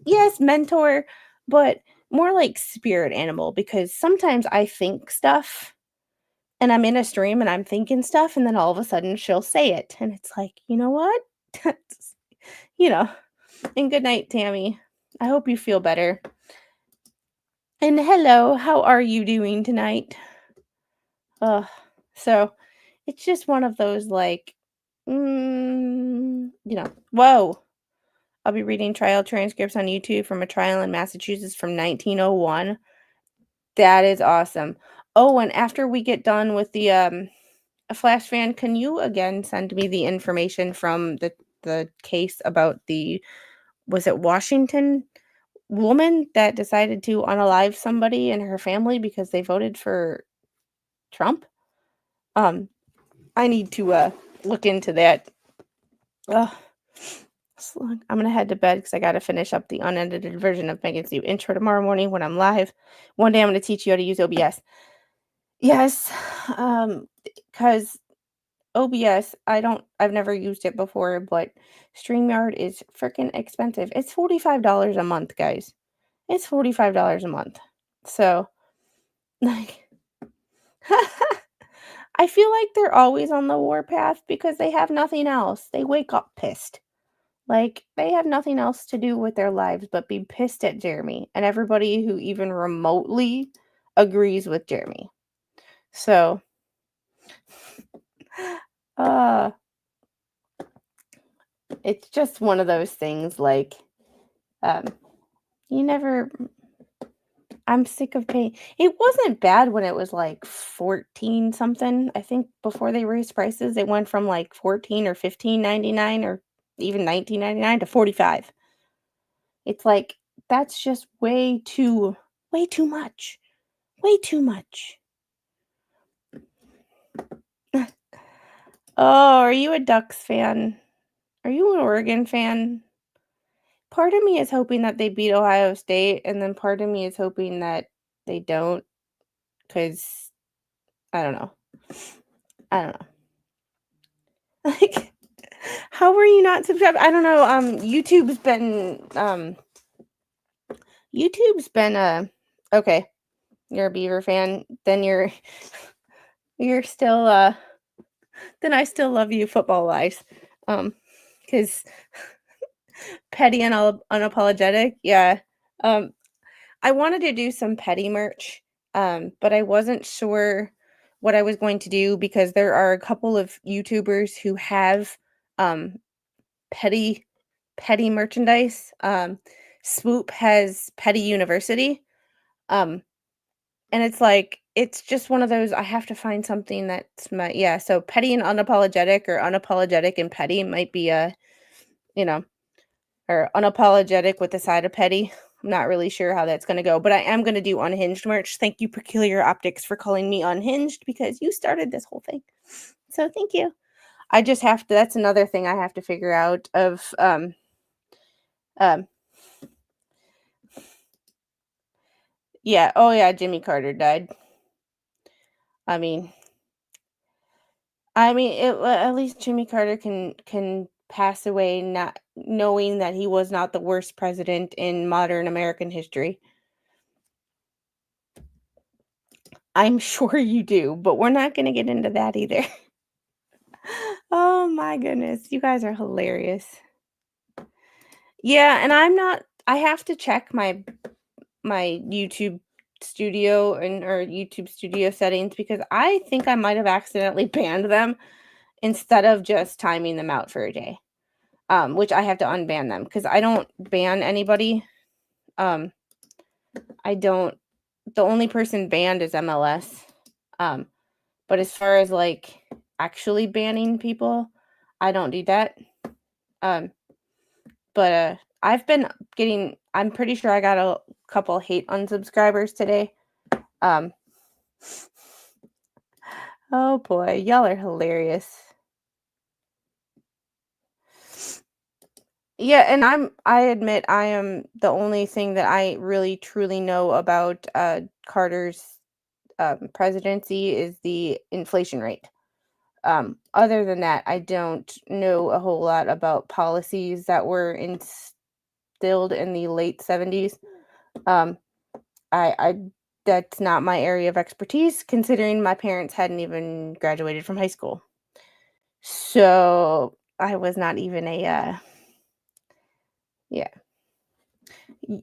yes, mentor, but more like spirit animal, because sometimes I think stuff and I'm in a stream and I'm thinking stuff, and then all of a sudden she'll say it, and it's like, you know what? And good night, Tammy. I hope you feel better. And hello, how are you doing tonight? So it's just one of those, like, whoa. I'll be reading trial transcripts on YouTube from a trial in Massachusetts from 1901. That is awesome. Oh, and after we get done with the a flash fan, can you again send me the information from the case about was it Washington woman that decided to unalive somebody in her family because they voted for Trump? I need to look into that. I'm gonna head to bed because I gotta finish up the unedited version of Megan's new intro tomorrow morning when I'm live. One day I'm gonna teach you how to use OBS. Yes, because OBS, I've never used it before, but StreamYard is freaking expensive. It's $45 a month, guys. It's $45 a month. So, like, I feel like they're always on the warpath because they have nothing else. They wake up pissed. Like, they have nothing else to do with their lives but be pissed at Jeremy and everybody who even remotely agrees with Jeremy. So, it's just one of those things, like, I'm sick of paying. It wasn't bad when it was like 14 something. I think before they raised prices, it went from like 14 or 15.99 or even 19.99 to 45. It's like, that's just way too much. Way too much. Oh, are you a Ducks fan? Are you an Oregon fan? Part of me is hoping that they beat Ohio State, and then part of me is hoping that they don't, because I don't know. Like, How were you not subscribed? I don't know. YouTube's been okay. You're a Beaver fan. Then you're still then I still love you football wise. Because petty and unapologetic. Yeah. I wanted to do some petty merch, but I wasn't sure what I was going to do because there are a couple of YouTubers who have petty merchandise. Swoop has Petty University. And it's like it's just one of those I have to find something that's so petty and unapologetic or unapologetic and petty might be or unapologetic with the side of petty. I'm not really sure how that's going to go, but I am going to do Unhinged merch. Thank you, Peculiar Optics, for calling me Unhinged because you started this whole thing. So thank you. I just have to, that's another thing I have to figure out of, yeah. Oh yeah. Jimmy Carter died. I mean, at least Jimmy Carter can pass away not knowing that he was not the worst president in modern American history. I'm sure you do, but we're not going to get into that either. Oh my goodness, you guys are hilarious. Yeah, and I have to check my YouTube studio or YouTube studio settings because I think I might have accidentally banned them instead of just timing them out for a day. Which I have to unban them because I don't ban anybody. The only person banned is MLS. But as far as like actually banning people, I don't do that. But I'm pretty sure I got a couple hate unsubscribers today. Oh boy, y'all are hilarious. Yeah, and I admit I am the only thing that I really truly know about Carter's presidency is the inflation rate. Other than that, I don't know a whole lot about policies that were instilled in the late 70s. I that's not my area of expertise, considering my parents hadn't even graduated from high school. So I was not even a yeah.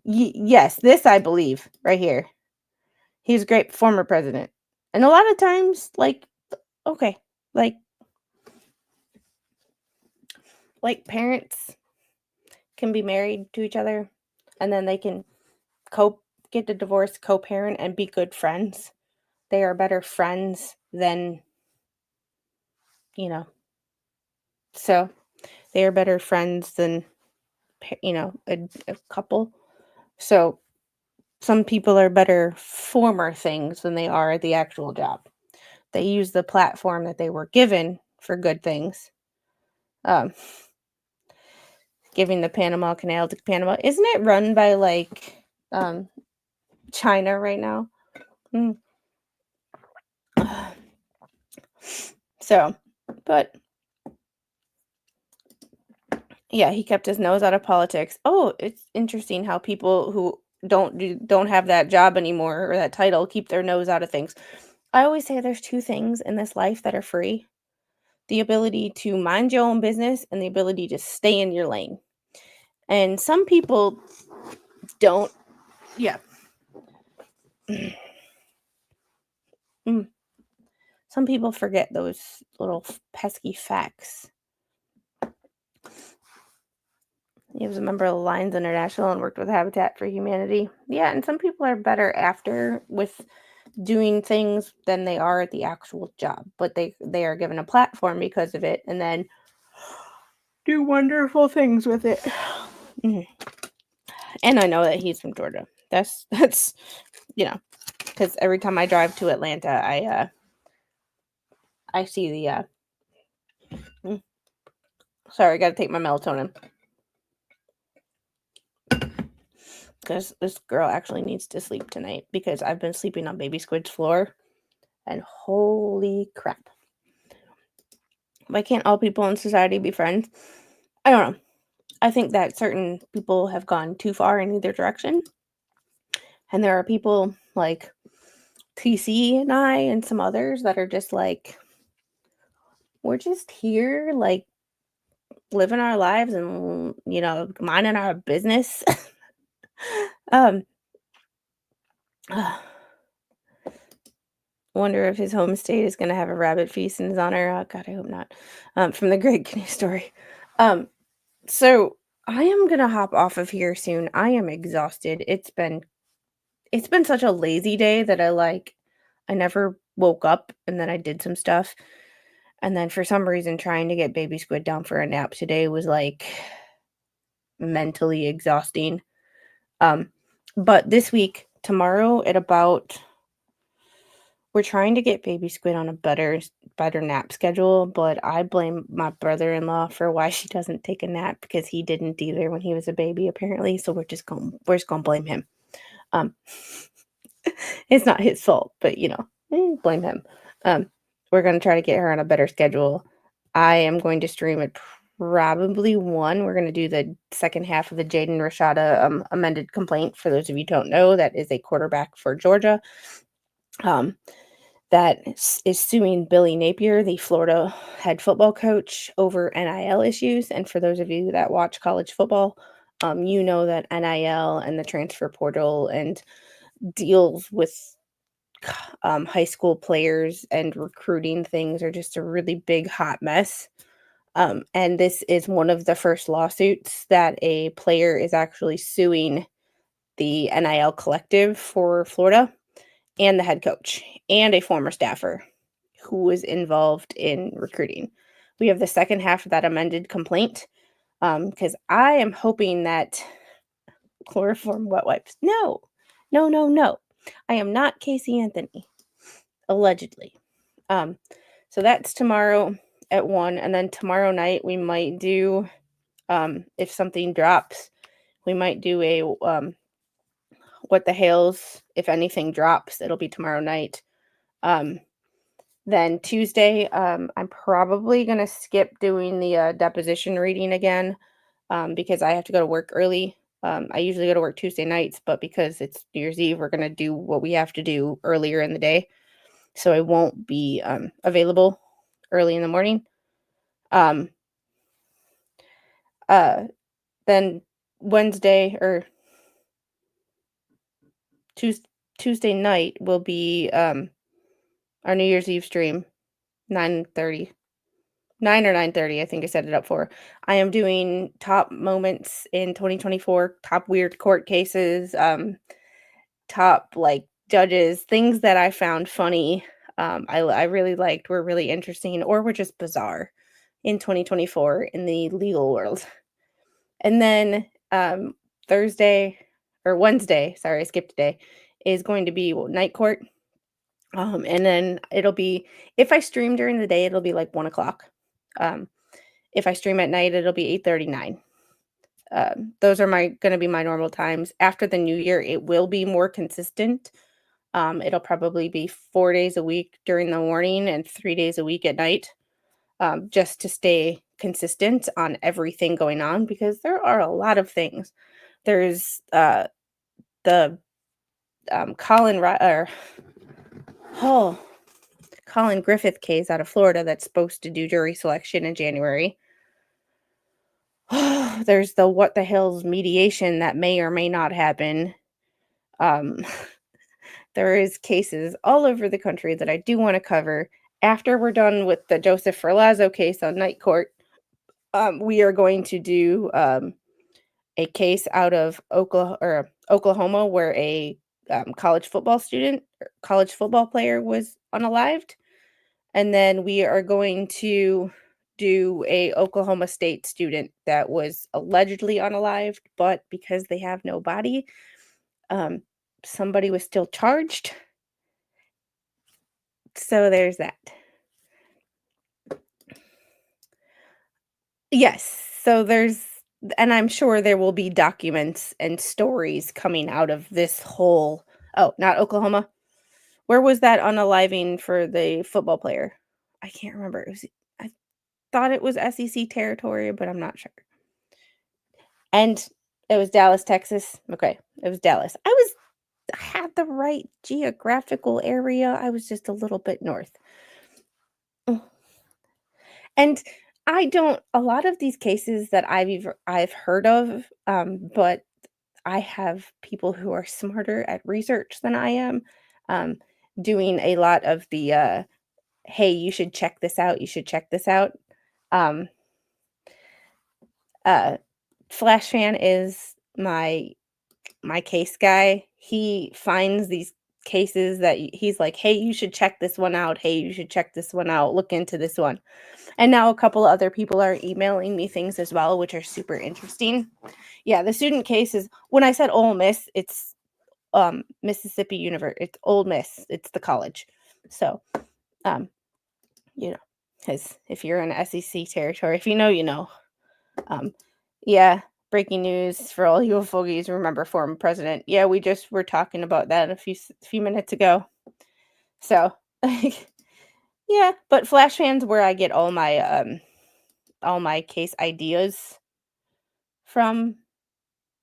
Yes, this I believe right here. He's a great former president. And a lot of times, okay, like parents can be married to each other and then they can get a divorce, co-parent, and be good friends. They are better friends than, so they are better friends than, a couple. So some people are better former things than they are at the actual job. They use the platform that they were given for good things. Giving the Panama Canal to Panama. Isn't it run by China right now? So, but yeah, he kept his nose out of politics. Oh, it's interesting how people who don't have that job anymore or that title keep their nose out of things. I always say there's two things in this life that are free. The ability to mind your own business and the ability to stay in your lane. And some people don't. Yeah. Some people forget those little pesky facts. He was a member of Lions International and worked with Habitat for Humanity. Yeah, and some people are better after with doing things than they are at the actual job, but they are given a platform because of it and then do wonderful things with it. And I know that he's from Georgia. That's because every time I drive to Atlanta, I see the sorry, I gotta take my melatonin. Because this girl actually needs to sleep tonight because I've been sleeping on baby Squid's floor and holy crap. Why can't all people in society be friends? I don't know. I think that certain people have gone too far in either direction. And there are people like TC and I and some others that are just like, we're just here, like, living our lives and, minding our business. um, Wonder if his home state is going to have a rabbit feast in his honor. Oh, God, I hope not. From the Great Canoe Story. So I am going to hop off of here soon. I am exhausted. It's been such a lazy day that I never woke up, and then I did some stuff. And then for some reason, trying to get baby Squid down for a nap today was like mentally exhausting. But this week, tomorrow at about, we're trying to get baby Squid on a better nap schedule, but I blame my brother-in-law for why she doesn't take a nap, because he didn't either when he was a baby, apparently. So we're just gonna blame him. It's not his fault, but blame him. We're gonna try to get her on a better schedule. I am going to stream at probably 1. We're gonna do the second half of the Jaden Rashada amended complaint. For those of you who don't know, that is a quarterback for Georgia. That is suing Billy Napier, the Florida head football coach, over NIL issues. And for those of you that watch college football, you know that NIL and the transfer portal and deals with high school players and recruiting things are just a really big hot mess. And this is one of the first lawsuits that a player is actually suing the NIL collective for Florida and the head coach and a former staffer who was involved in recruiting. We have the second half of that amended complaint, because I am hoping that chloroform wet wipes. No. I am not Casey Anthony, allegedly. So that's tomorrow at 1, and then tomorrow night we might do, if something drops, we might do a what the hails, if anything drops, it'll be tomorrow night. Then Tuesday, I'm probably going to skip doing the deposition reading again, because I have to go to work early. I usually go to work Tuesday nights, but because it's New Year's Eve, we're going to do what we have to do earlier in the day. So I won't be available early in the morning. Then Wednesday or Tuesday night will be our New Year's Eve stream, 9:30. 9 or 9:30, I think I set it up for. I am doing top moments in 2024, top weird court cases, top judges, things that I found funny, I really liked, were really interesting, or were just bizarre in 2024 in the legal world. And then Wednesday, sorry, I skipped a day, is going to be night court. And then it'll be, if I stream during the day, it'll be 1 o'clock. If I stream at night, it'll be 8:39. Those are going to be my normal times. After the new year, it will be more consistent. It'll probably be 4 days a week during the morning and 3 days a week at night, just to stay consistent on everything going on, because there are a lot of things. There's the Colin Griffith case out of Florida that's supposed to do jury selection in January. There's the what the hell's mediation that may or may not happen. There is cases all over the country that I do want to cover. After we're done with the Joseph Ferlazzo case on night court, we are going to do a case out of Oklahoma where a college football player was unalived. And then we are going to do a Oklahoma State student that was allegedly unalived, but because they have no body, somebody was still charged. So there's that. Yes. So and I'm sure there will be documents and stories coming out of this whole, not Oklahoma. Where was that unaliving for the football player? I can't remember. I thought it was SEC territory, but I'm not sure. And it was Dallas, Texas. Okay, it was Dallas. I had the right geographical area. I was just a little bit north. And a lot of these cases that I've heard of, but I have people who are smarter at research than I am, um, doing a lot of the, "Hey, you should check this out, you should check this out." Um, uh, Flash Fan is my case guy. He finds these cases that he's like, "Hey, you should check this one out. Hey, you should check this one out. Look into this one." And now a couple of other people are emailing me things as well, which are super interesting. Yeah, the student case is, when I said Ole Miss, it's Mississippi University. It's Ole Miss. It's the college. So, um, because if you're in SEC territory, if you know, you know. Yeah, breaking news for all you fogies. Remember former president. Yeah, we just were talking about that a few minutes ago. So, yeah, but Flash Fan's where I get all my case ideas from.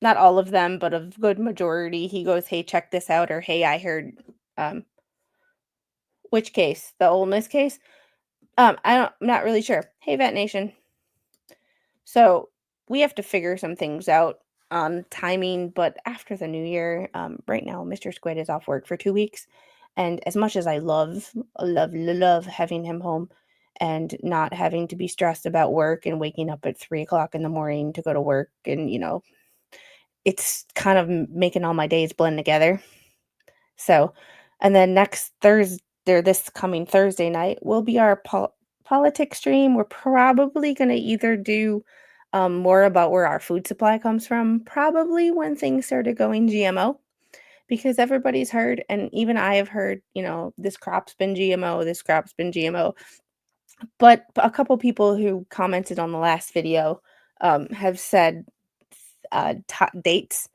Not all of them, but a good majority. He goes, "Hey, check this out," or, "Hey, I heard," um, which case? The Ole Miss case? I'm not really sure. Hey, Vet Nation. So we have to figure some things out on timing, but after the new year, right now, Mr. Squid is off work for 2 weeks. And as much as I love having him home and not having to be stressed about work and waking up at 3 o'clock in the morning to go to work, and, it's kind of making all my days blend together. So, and then this coming Thursday night will be our politics stream. We're probably going to either do more about where our food supply comes from, probably when things started going GMO, because everybody's heard, and even I have heard, this crop's been GMO, this crop's been GMO. But a couple people who commented on the last video have said dates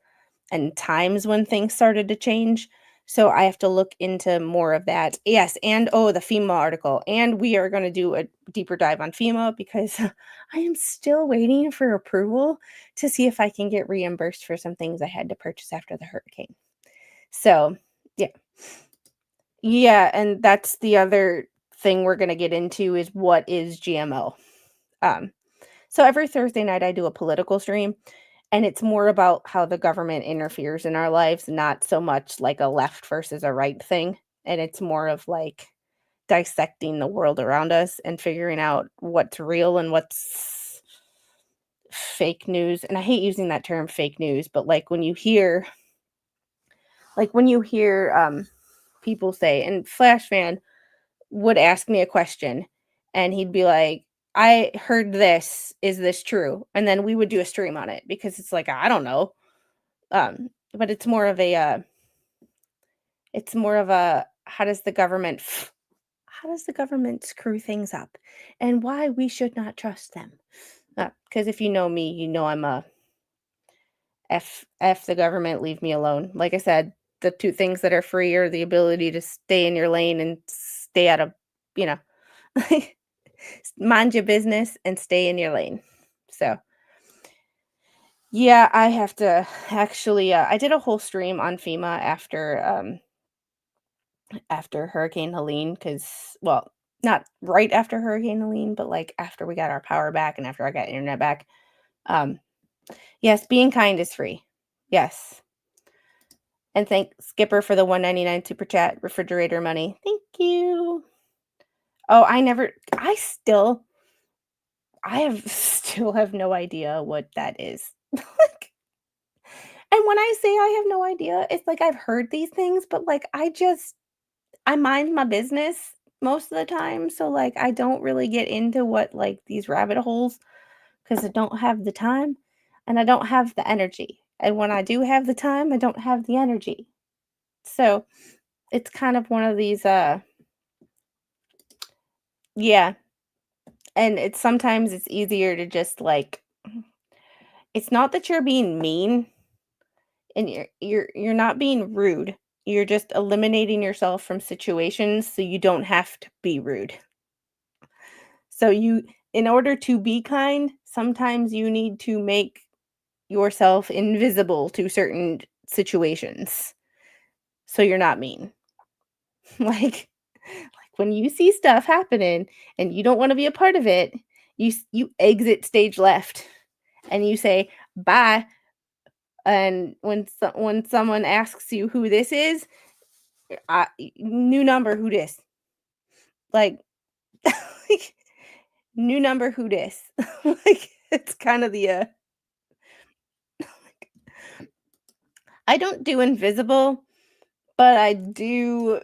and times when things started to change. So I have to look into more of that. Yes, and the FEMA article. And we are going to do a deeper dive on FEMA because I am still waiting for approval to see if I can get reimbursed for some things I had to purchase after the hurricane. So, yeah. Yeah, and that's the other thing we're going to get into is what is GMO. So every Thursday night I do a political stream. And it's more about how the government interferes in our lives, not so much like a left versus a right thing. And it's more of like dissecting the world around us and figuring out what's real and what's fake news. And I hate using that term fake news, but when you hear people say, and Flash Fan would ask me a question and he'd be like, "I heard this. Is this true?" And then we would do a stream on it because it's like, I don't know. But it's more of a how does the government screw things up and why we should not trust them. Because if you know me, you know I'm a F the government, leave me alone. Like I said, the two things that are free are the ability to stay in your lane and stay out of, mind your business and stay in your lane. So, yeah, I have to actually, I did a whole stream on FEMA after Hurricane Helene, because, well, not right after Hurricane Helene, but after we got our power back and after I got internet back. Yes, being kind is free. Yes. And thank Skipper for the $1.99 super chat refrigerator money. Thank you. Oh, I still have no idea what that is. And when I say I have no idea, it's like I've heard these things, but I mind my business most of the time. So I don't really get into what these rabbit holes because I don't have the time and I don't have the energy. And when I do have the time, I don't have the energy. So it's kind of one of these, yeah. And sometimes it's easier to just it's not that you're being mean and you're not being rude. You're just eliminating yourself from situations so you don't have to be rude. So in order to be kind, sometimes you need to make yourself invisible to certain situations so you're not mean. like when you see stuff happening and you don't want to be a part of it, you exit stage left and you say bye. And when someone asks you who this is, new number, who this? Like, like new number, who this? Like, it's kind of the I don't do invisible, but I do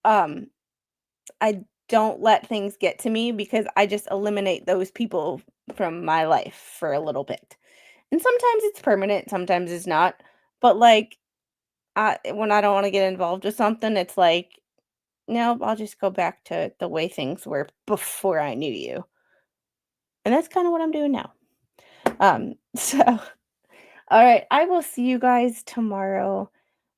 I don't let things get to me because I just eliminate those people from my life for a little bit. And sometimes it's permanent, sometimes it's not. But like when I don't want to get involved with something, it's like, no, I'll just go back to the way things were before I knew you. And that's kind of what I'm doing now. So all right, I will see you guys tomorrow.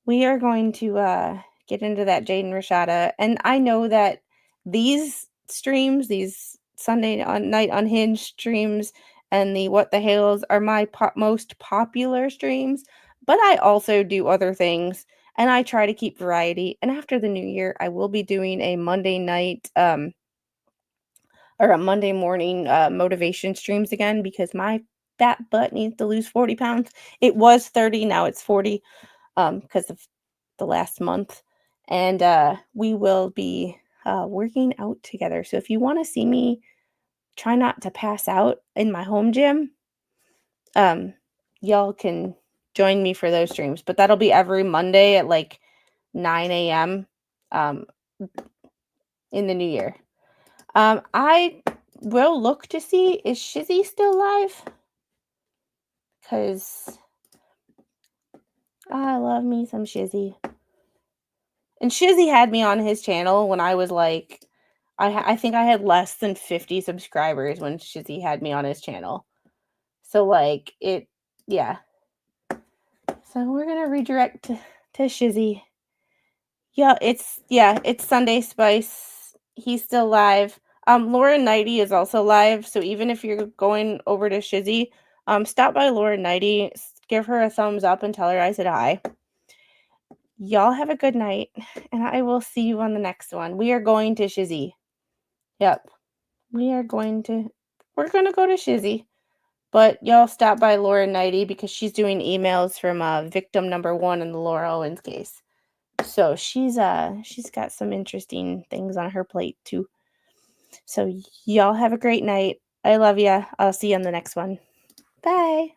We are going to get into that Jaden Rashada. And I know that these streams, these Sunday night Unhinged streams, and the What the Hails are my most popular streams. But I also do other things, and I try to keep variety. And after the new year, I will be doing a Monday night or a Monday morning motivation streams again because my fat butt needs to lose 40 pounds. It was 30, now it's 40 because of the last month. And we will be working out together. So if you want to see me try not to pass out in my home gym, y'all can join me for those streams. But that'll be every Monday at like 9 a.m. In the new year. I will look to see, is Shizzy still live? Because I love me some Shizzy. And Shizzy had me on his channel when I was like, I think I had less than 50 subscribers when Shizzy had me on his channel. So like yeah. So we're gonna redirect to Shizzy. Yeah, it's Sunday Spice. He's still live. Laura Nighty is also live. So even if you're going over to Shizzy, stop by Laura Nighty, give her a thumbs up and tell her I said hi. Y'all have a good night, and I will see you on the next one. We are going to Shizzy. Yep. We're going to go to Shizzy. But y'all stop by Laura Nighty because she's doing emails from victim number 1 in the Laura Owens case. So she's got some interesting things on her plate too. So y'all have a great night. I love ya. I'll see you on the next one. Bye.